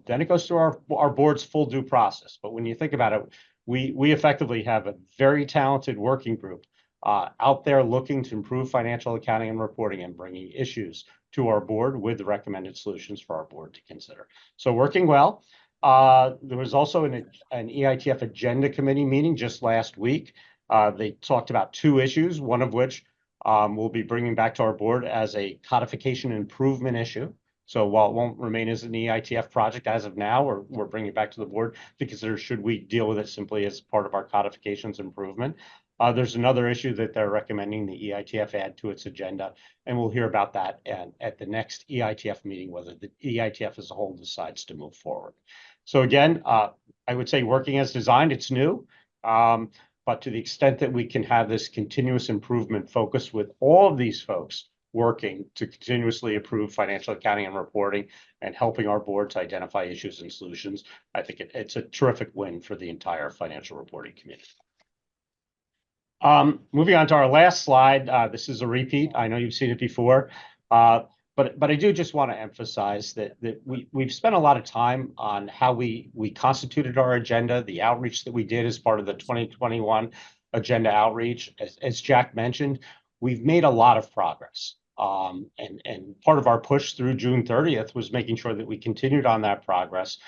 Then it goes through our board's full due process. But when you think about it, we effectively have a very talented working group out there looking to improve financial accounting and reporting and bringing issues to our board with the recommended solutions for our board to consider. So working well. There was also an EITF agenda committee meeting just last week. They talked about two issues, one of which we'll be bringing back to our board as a codification improvement issue. So while it won't remain as an EITF project as of now, we're bringing it back to the board to consider should we deal with it simply as part of our codifications improvement. There's another issue that they're recommending the EITF add to its agenda, and we'll hear about that at the next EITF meeting, whether the EITF as a whole decides to move forward. So again, I would say working as designed, it's new. But to the extent that we can have this continuous improvement focus with all of these folks working to continuously improve financial accounting and reporting and helping our board to identify issues and solutions, I think it's a terrific win for the entire financial reporting community. Moving on to our last slide, this is a repeat. I know you've seen it before, but I do just want to emphasize that we've spent a lot of time on how we constituted our agenda, the outreach that we did as part of the 2021 agenda outreach. As Jack mentioned, we've made a lot of progress. And part of our push through June 30th was making sure that we continued on that progress.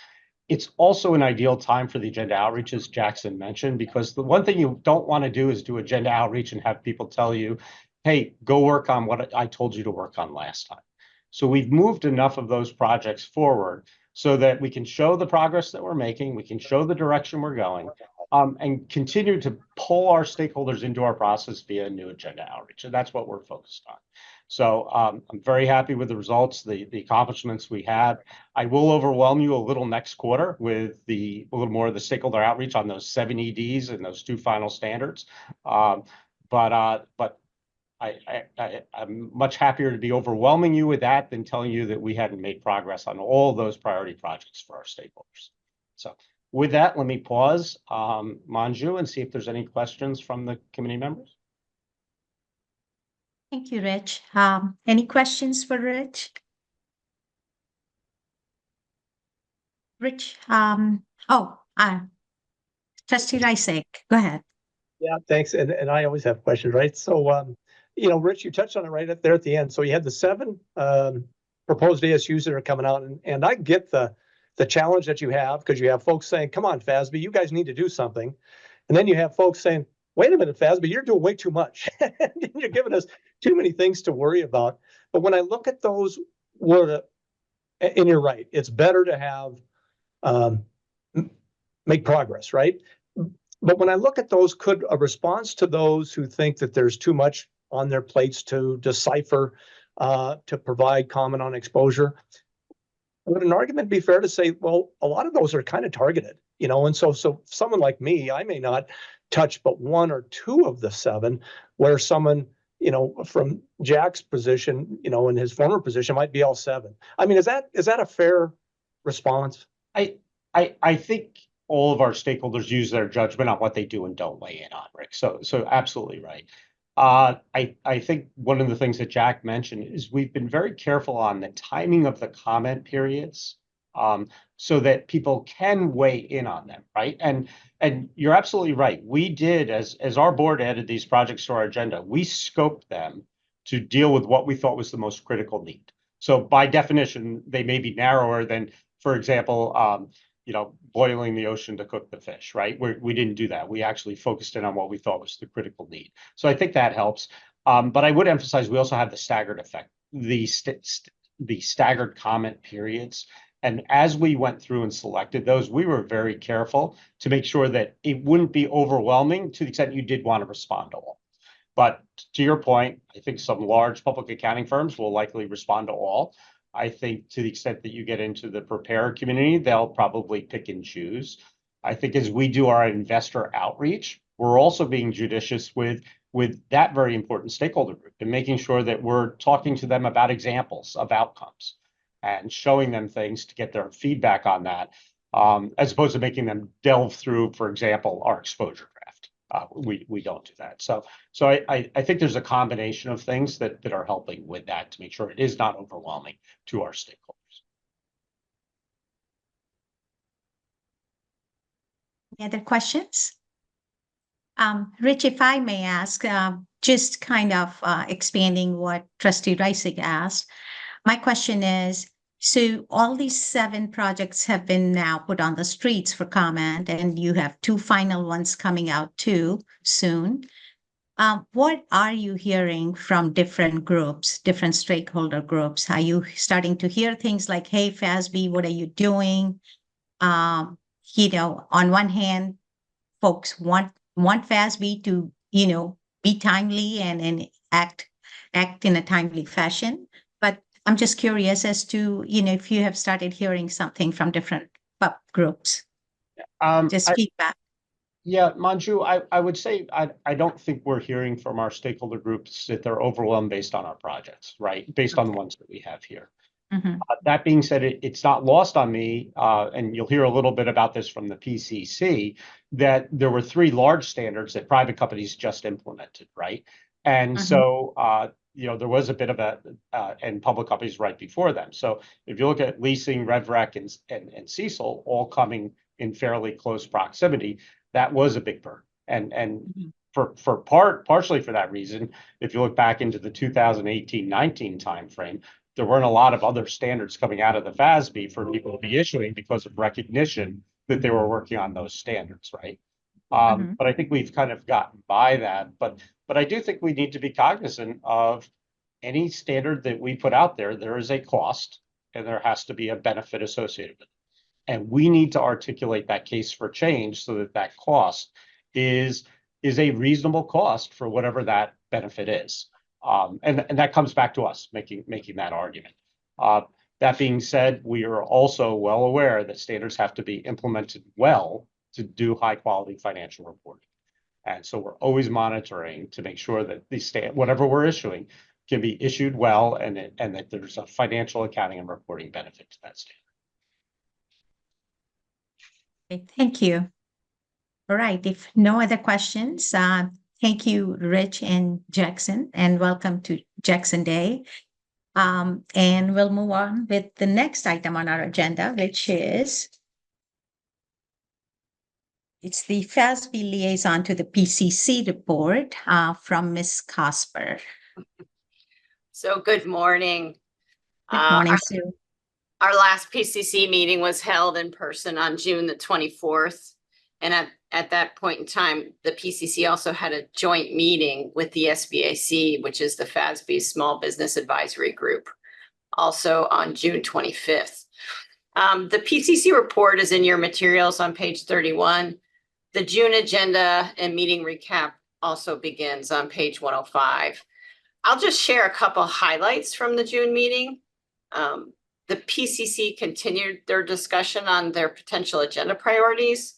It's also an ideal time for the agenda outreach, as Jackson mentioned, because the one thing you don't want to do is do agenda outreach and have people tell you, hey, go work on what I told you to work on last time. So we've moved enough of those projects forward so that we can show the progress that we're making, we can show the direction we're going, and continue to pull our stakeholders into our process via new agenda outreach. And that's what we're focused on. So I'm very happy with the results, the accomplishments we had. I will overwhelm you a little next quarter with a little more of the stakeholder outreach on those 7 EDs and those 2 final standards. But I'm much happier to be overwhelming you with that than telling you that we hadn't made progress on all those priority projects for our stakeholders. So with that, let me pause, Manju, and see if there's any questions from the committee members. Thank you, Rich. Any questions for Rich? Rich, Trustee Reisig, go ahead. Yeah, thanks. And I always have questions, right? So, Rich, you touched on it right there at the end. So you had the 7 proposed ASUs that are coming out, and I get the challenge that you have, because you have folks saying, come on, FASB, you guys need to do something. And then you have folks saying, wait a minute, FASB, you're doing way too much. You're giving us too many things to worry about. But when I look at those, and you're right, it's better to have make progress, right? But when I look at those, could a response to those who think that there's too much on their plates to decipher, to provide comment on exposure, would an argument be fair to say, well, a lot of those are kind of targeted, and so someone like me, I may not touch but 1 or 2 of the 7, where someone, from Jack's position, in his former position, might be all 7. I mean, is that a fair response? I think all of our stakeholders use their judgment on what they do and don't weigh in on, Rick. So absolutely right. I think one of the things that Jack mentioned is we've been very careful on the timing of the comment periods, so that people can weigh in on them, right? And you're absolutely right. We did, as our board added these projects to our agenda, we scoped them to deal with what we thought was the most critical need. So by definition, they may be narrower than, for example, boiling the ocean to cook the fish, right? We didn't do that. We actually focused in on what we thought was the critical need. So I think that helps. But I would emphasize we also have the staggered effect, the staggered comment periods. And as we went through and selected those, we were very careful to make sure that it wouldn't be overwhelming to the extent you did want to respond to all. But to your point, I think some large public accounting firms will likely respond to all. I think to the extent that you get into the preparer community, they'll probably pick and choose. I think as we do our investor outreach, we're also being judicious with that very important stakeholder group and making sure that we're talking to them about examples of outcomes and showing them things to get their feedback on that, as opposed to making them delve through, for example, our exposure draft. We don't do that. So I think there's a combination of things that are helping with that to make sure it is not overwhelming to our stakeholders. Any other questions? Rich, if I may ask, just kind of expanding what Trustee Reisig asked, my question is, so all these 7 projects have been now put on the streets for comment, and you have 2 final ones coming out too soon. What are you hearing from different groups, different stakeholder groups? Are you starting to hear things like, hey, FASB, what are you doing? On one hand, folks want FASB to, be timely and act in a timely fashion. But I'm just curious as to, if you have started hearing something from different groups. Just feedback. Yeah, Manju, I would say I don't think we're hearing from our stakeholder groups that they're overwhelmed based on our projects, right? Based on the ones that we have here. Mm-hmm. That being said, it's not lost on me, and you'll hear a little bit about this from the PCC, that there were 3 large standards that private companies just implemented, right? And so, there was a bit of and public companies right before them. So if you look at leasing, RevRec, and Cecil all coming in fairly close proximity, that was a big burden. And partially for that reason, if you look back into the 2018-19 timeframe, there weren't a lot of other standards coming out of the FASB for people to be issuing because of recognition that they were working on those standards, right? But I think we've kind of gotten by that. But I do think we need to be cognizant of any standard that we put out there. There is a cost, and there has to be a benefit associated with it. And we need to articulate that case for change so that cost is a reasonable cost for whatever that benefit is. And that comes back to us making that argument. That being said, we are also well aware that standards have to be implemented well to do high quality financial reporting. And so we're always monitoring to make sure that whatever we're issuing can be issued well and that there's a financial accounting and reporting benefit to that standard. Okay, thank you. All right, if no other questions, thank you, Rich and Jackson, and welcome to Jackson Day. And we'll move on with the next item on our agenda, which is it's the FASB Liaison to the PCC report from Ms. Cosper. So good morning. Good morning, Sue. Our last PCC meeting was held in person on June the 24th. And at that point in time, the PCC also had a joint meeting with the SBAC, which is the FASB Small Business Advisory Group, also on June 25th. The PCC report is in your materials on page 31. The June agenda and meeting recap also begins on page 105. I'll just share a couple highlights from the June meeting. The PCC continued their discussion on their potential agenda priorities.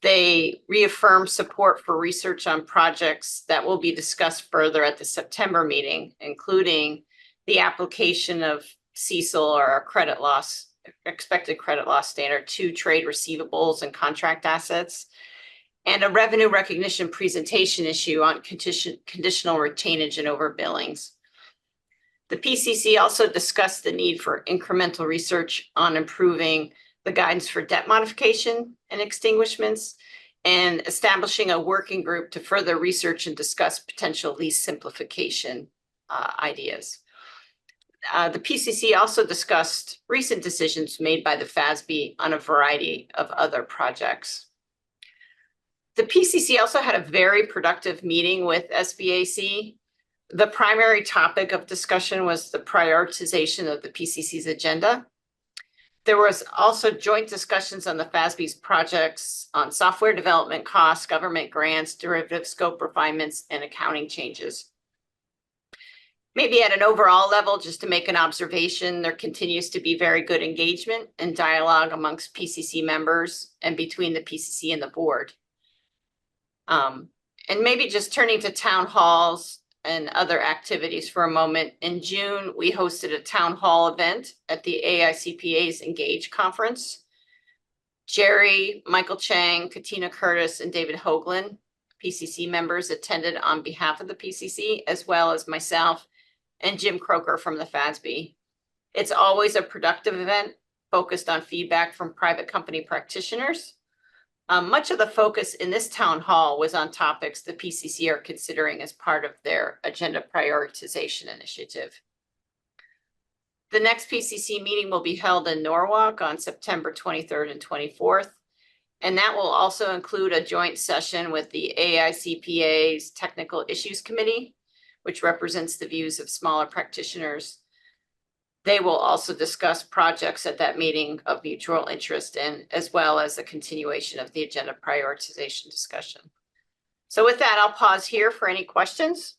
They reaffirmed support for research on projects that will be discussed further at the September meeting, including the application of CECL or expected credit loss standard to trade receivables and contract assets, and a revenue recognition presentation issue on conditional retainage and overbillings. The PCC also discussed the need for incremental research on improving the guidance for debt modification and extinguishments, and establishing a working group to further research and discuss potential lease simplification ideas. The PCC also discussed recent decisions made by the FASB on a variety of other projects. The PCC also had a very productive meeting with SBAC. The primary topic of discussion was the prioritization of the PCC's agenda. There was also joint discussions on the FASB's projects on software development costs, government grants, derivative scope refinements, and accounting changes. Maybe at an overall level, just to make an observation, there continues to be very good engagement and dialogue amongst PCC members and between the PCC and the board. And maybe just turning to town halls and other activities for a moment. In June, we hosted a town hall event at the AICPA's Engage conference. Jerry, Michael Chang, Katina Curtis, and David Hoagland, PCC members, attended on behalf of the PCC, as well as myself and Jim Croker from the FASB. It's always a productive event focused on feedback from private company practitioners. Much of the focus in this town hall was on topics the PCC are considering as part of their agenda prioritization initiative. The next PCC meeting will be held in Norwalk on September 23rd and 24th, and that will also include a joint session with the AICPA's Technical Issues Committee, which represents the views of smaller practitioners. They will also discuss projects at that meeting of mutual interest in, as well as a continuation of the agenda prioritization discussion. So with that, I'll pause here for any questions.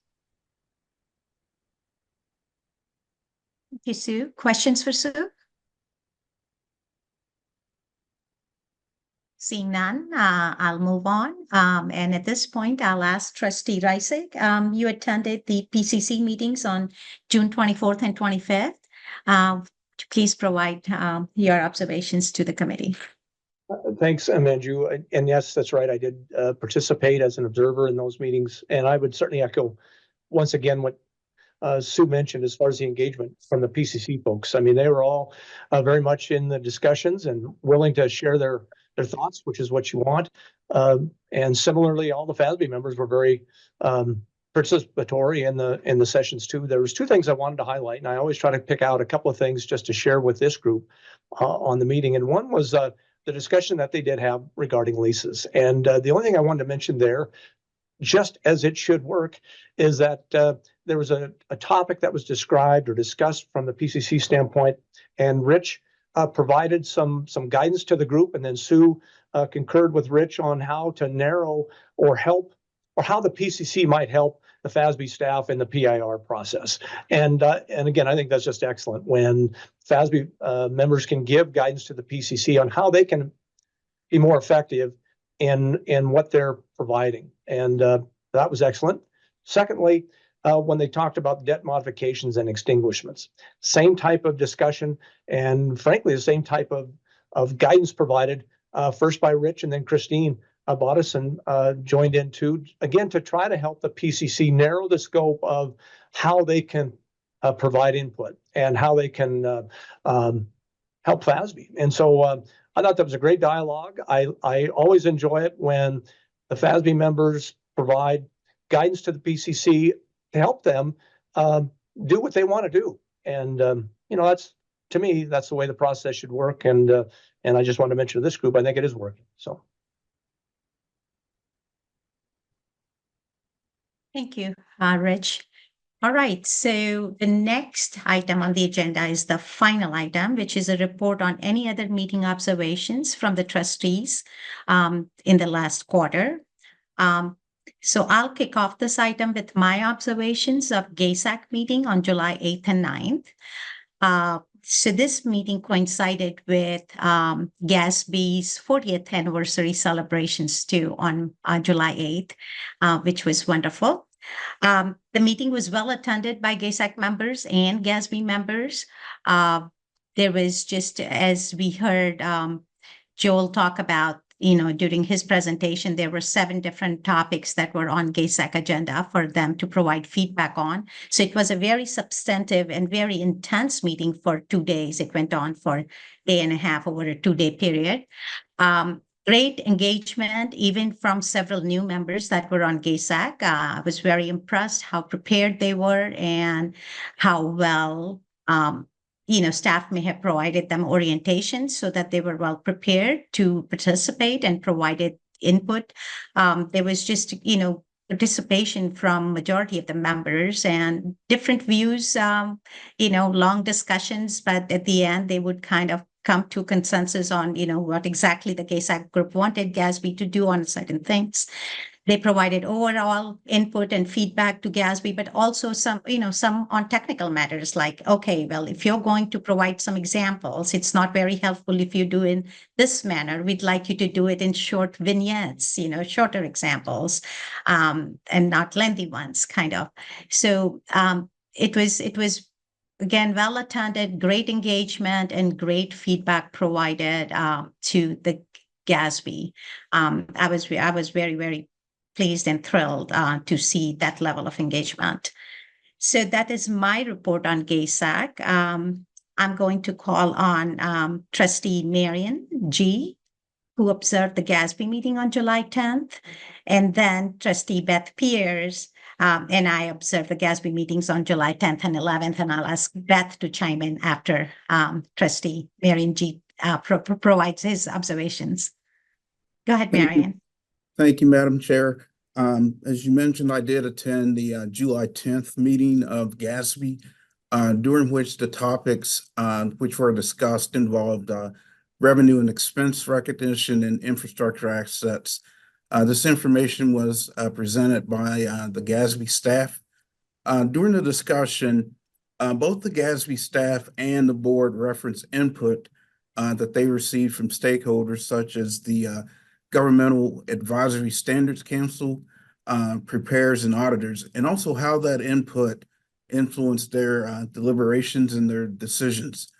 Thank you, Sue. Questions for Sue? Seeing none, I'll move on. And at this point, I'll ask Trustee Reisig. You attended the PCC meetings on June 24th and 25th. Please provide your observations to the committee. Thanks, Manju. And yes, that's right. I did participate as an observer in those meetings. And I would certainly echo once again what Sue mentioned as far as the engagement from the PCC folks. I mean, they were all very much in the discussions and willing to share their thoughts, which is what you want. And similarly, all the FASB members were very participatory in the sessions too. There was two things I wanted to highlight, and I always try to pick out a couple of things just to share with this group on the meeting. And one was the discussion that they did have regarding leases. And the only thing I wanted to mention there, just as it should work, is that there was a topic that was described or discussed from the PCC standpoint, and Rich provided some guidance to the group, and then Sue concurred with Rich on how to narrow or help, or how the PCC might help the FASB staff in the PIR process. And again, I think that's just excellent when FASB members can give guidance to the PCC on how they can be more effective in what they're providing. And that was excellent. Secondly, when they talked about debt modifications and extinguishments, same type of discussion, and frankly, the same type of guidance provided first by Rich and then Christine Bodison joined in too, again, to try to help the PCC narrow the scope of how they can provide input and how they can help FASB. And so I thought that was a great dialogue. I always enjoy it when the FASB members provide guidance to the PCC to help them do what they want to do. And, that's, to me, that's the way the process should work. And I just want to mention to this group, I think it is working. So. Thank you, Rich. All right, so the next item on the agenda is the final item, which is a report on any other meeting observations from the trustees in the last quarter. So I'll kick off this item with my observations of GASAC meeting on July 8th and 9th. So this meeting coincided with GASB's 40th anniversary celebrations too on July 8th, which was wonderful. The meeting was well attended by GASAC members and GASB members. There was, just as we heard Joel talk about, during his presentation, there were 7 different topics that were on GASAC agenda for them to provide feedback on. So it was a very substantive and very intense meeting for 2 days. It went on for a day and a half over a 2-day period. Great engagement, even from several new members that were on GASAC. I was very impressed how prepared they were and how well, staff may have provided them orientation so that they were well prepared to participate and provided input. There was just, participation from majority of the members and different views, long discussions, but at the end, they would kind of come to consensus on, what exactly the GASAC group wanted GASB to do on certain things. They provided overall input and feedback to GASB, but also some on technical matters like, okay, well, if you're going to provide some examples, it's not very helpful if you do in this manner. We'd like you to do it in short vignettes, shorter examples, and not lengthy ones, kind of. So it was again, well attended, great engagement, and great feedback provided to the GASB. I was very, very pleased and thrilled to see that level of engagement. So that is my report on GASAC. I'm going to call on Trustee Marion G., who observed the GASB meeting on July 10th, and then Trustee Beth Pierce. And I observed the GASB meetings on July 10th and 11th, and I'll ask Beth to chime in after Trustee Marion G. provides his observations. Go ahead, Marion. Thank you, Madam Chair. As you mentioned, I did attend the July 10th meeting of GASB, during which the topics which were discussed involved revenue and expense recognition and infrastructure assets. This information was presented by the GASB staff. During the discussion, both the GASB staff and the board referenced input that they received from stakeholders such as the Governmental Advisory Standards Council, preparers and auditors, and also how that input influenced their deliberations and their decisions.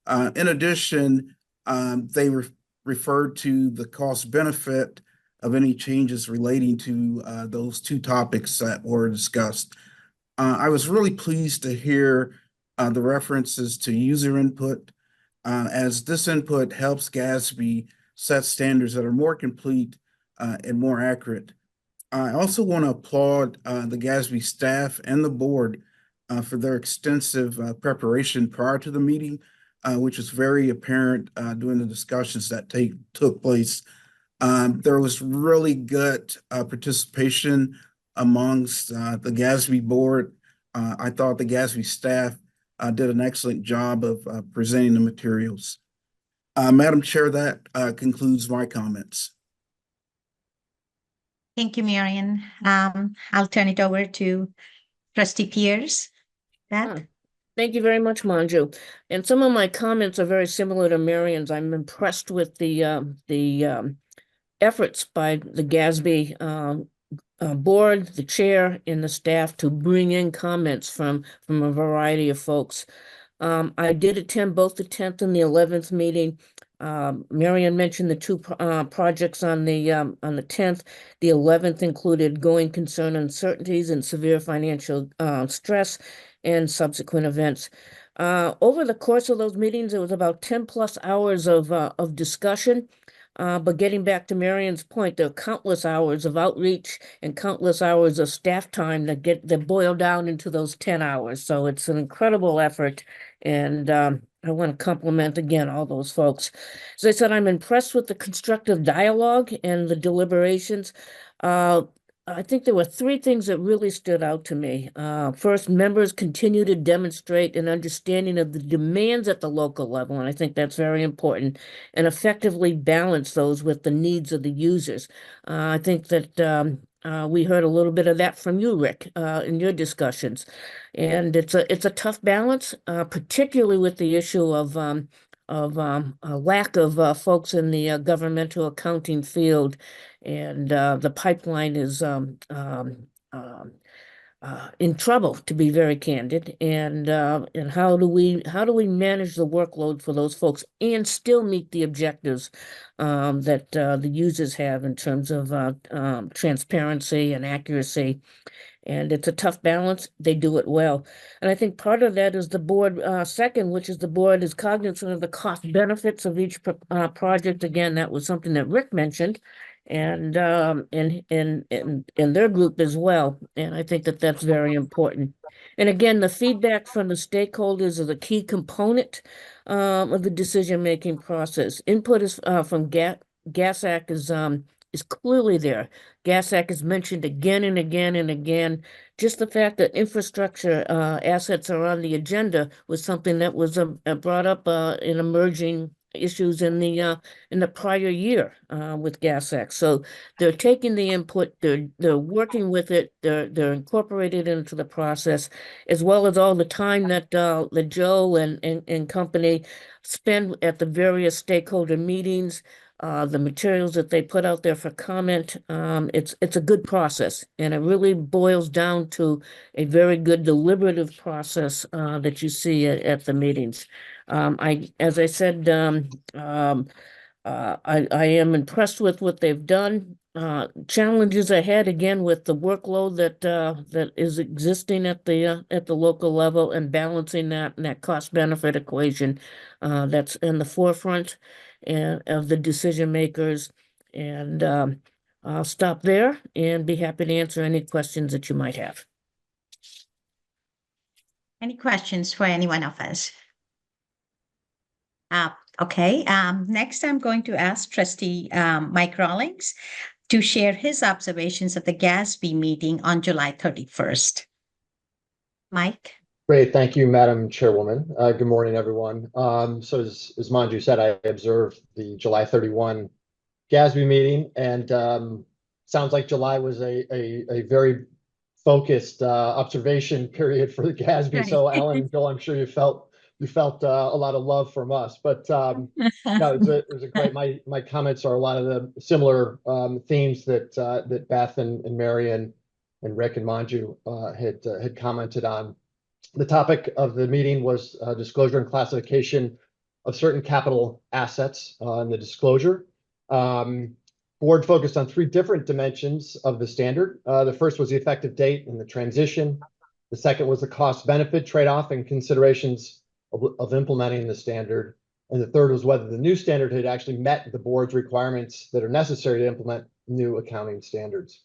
In addition, they referred to the cost benefit of any changes relating to those 2 topics that were discussed. I was really pleased to hear the references to user input, as this input helps GASB set standards that are more complete and more accurate. I also want to applaud the GASB staff and the board for their extensive preparation prior to the meeting, which was very apparent during the discussions that took place. There was really good participation amongst the GASB board. I thought the GASB staff did an excellent job of presenting the materials. Madam Chair, that concludes my comments. Thank you, Marion. I'll turn it over to Trustee Pierce. Beth? Thank you very much, Manju. And some of my comments are very similar to Marion's. I'm impressed with the efforts by the GASB board, the chair, and the staff to bring in comments from a variety of folks. I did attend both the 10th and the 11th meeting. Marion mentioned the two projects on the 10th. The 11th included going concern uncertainties and severe financial stress and subsequent events. Over the course of those meetings, it was about 10+ hours of discussion. But getting back to Marion's point, there are countless hours of outreach and countless hours of staff time that boil down into those 10 hours. So it's an incredible effort. And I want to compliment again all those folks. As I said, I'm impressed with the constructive dialogue and the deliberations. I think there were three things that really stood out to me. First, members continue to demonstrate an understanding of the demands at the local level, and I think that's very important, and effectively balance those with the needs of the users. I think that we heard a little bit of that from you, Rick, in your discussions. And it's a tough balance, particularly with the issue of a lack of folks in the governmental accounting field, and the pipeline is in trouble, to be very candid. And how do we manage the workload for those folks and still meet the objectives that the users have in terms of transparency and accuracy? And it's a tough balance. They do it well. And I think part of that is the board, second, which is the board is cognizant of the cost benefits of each project. Again, that was something that Rick mentioned, and in their group as well. And I think that that's very important. And again, the feedback from the stakeholders is a key component of the decision-making process. Input is from GASAC is clearly there. GASAC is mentioned again and again and again. Just the fact that infrastructure assets are on the agenda was something that was brought up in emerging issues in the prior year with GASAC. So they're taking the input, they're working with it, they're incorporated into the process, as well as all the time that Joe and company spend at the various stakeholder meetings. The materials that they put out there for comment, it's a good process, and it really boils down to a very good deliberative process that you see at the meetings. As I said, I am impressed with what they've done. Challenges ahead again with the workload that is existing at the local level, and balancing that cost benefit equation that's in the forefront and of the decision makers. And I'll stop there and be happy to answer any questions that you might have. Any questions for any one of us? Okay. Next, I'm going to ask Trustee Mike Rawlings to share his observations of the GASB meeting on July 31st. Mike? Great. Thank you, Madam Chairwoman. Good morning, everyone. So as Manju said, I observed the July 31 GASB meeting, and sounds like July was a very focused observation period for the GASB. Right. So Alan and Joel, I'm sure you felt a lot of love from us, but no, it was a great. My comments are a lot of the similar themes that Beth and Marion and Rick and Manju had commented on. The topic of the meeting was disclosure and classification of certain capital assets in the disclosure. Board focused on three different dimensions of the standard. The first was the effective date and the transition. The second was the cost-benefit trade-off and considerations of implementing the standard. And the third was whether the new standard had actually met the board's requirements that are necessary to implement new accounting standards.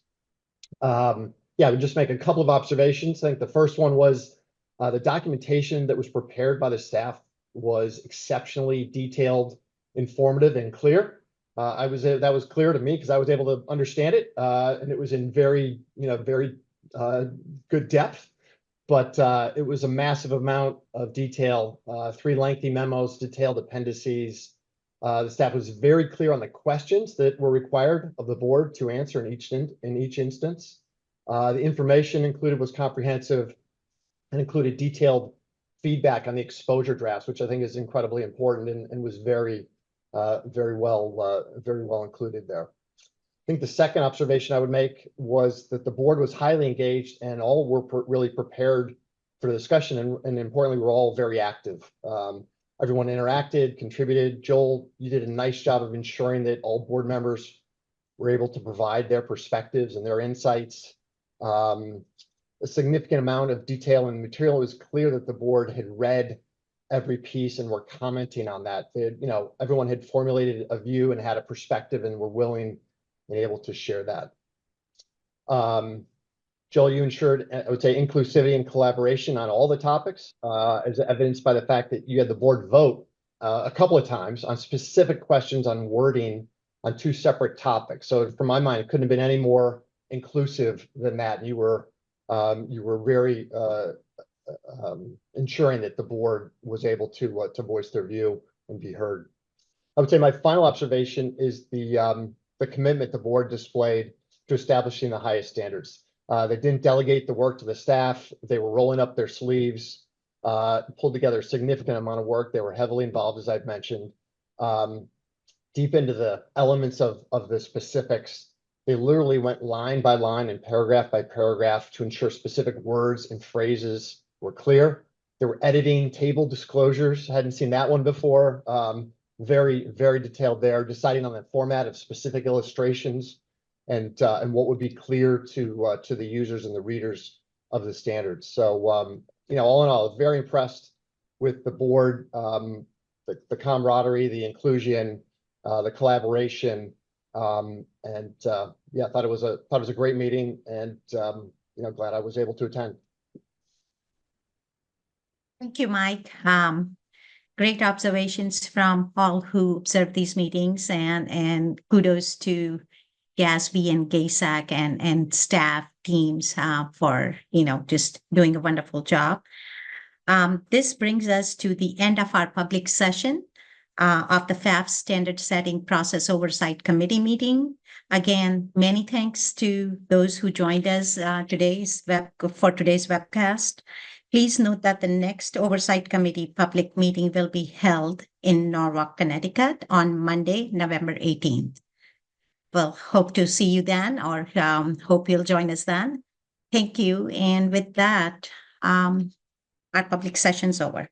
Yeah, I would just make a couple of observations. I think the first one was the documentation that was prepared by the staff was exceptionally detailed, informative, and clear. That was clear to me because I was able to understand it, and it was in very good depth. But it was a massive amount of detail, 3 lengthy memos, detailed appendices, The staff was very clear on the questions that were required of the board to answer in each instance. The information included was comprehensive and included detailed feedback on the exposure drafts, which I think is incredibly important and was very well included there. I think the second observation I would make was that the board was highly engaged and all were really prepared for the discussion, and importantly, we're all very active. Everyone interacted, contributed. Joel, you did a nice job of ensuring that all board members were able to provide their perspectives and their insights. A significant amount of detail and material. It was clear that the board had read every piece and were commenting on that. Everyone had formulated a view and had a perspective and were willing and able to share that. Joel, you ensured, I would say, inclusivity and collaboration on all the topics, as evidenced by the fact that you had the board vote a couple of times on specific questions on wording on 2 separate topics. So from my mind, it couldn't have been any more inclusive than that. And you were very ensuring that the board was able to voice their view and be heard. I would say my final observation is the commitment the board displayed to establishing the highest standards. They didn't delegate the work to the staff. They were rolling up their sleeves, pulled together a significant amount of work. They were heavily involved, as I've mentioned, deep into the elements of the specifics. They literally went line by line and paragraph by paragraph to ensure specific words and phrases were clear. They were editing table disclosures. Hadn't seen that one before. Very, very detailed there, deciding on the format of specific illustrations and what would be clear to the users and the readers of the standards. So, all in all, very impressed with the board, the camaraderie, the inclusion, the collaboration, and yeah, thought it was a great meeting, and glad I was able to attend. Thank you, Mike. Great observations from all who observed these meetings, and kudos to GASB and GASAC and staff teams for just doing a wonderful job. This brings us to the end of our public session of the FASB Standard Setting Process Oversight Committee meeting. Again, many thanks to those who joined us for today's webcast. Please note that the next Oversight Committee public meeting will be held in Norwalk, Connecticut on Monday, November 18th. Well, hope to see you then, or hope you'll join us then. Thank you. And with that, our public session's over.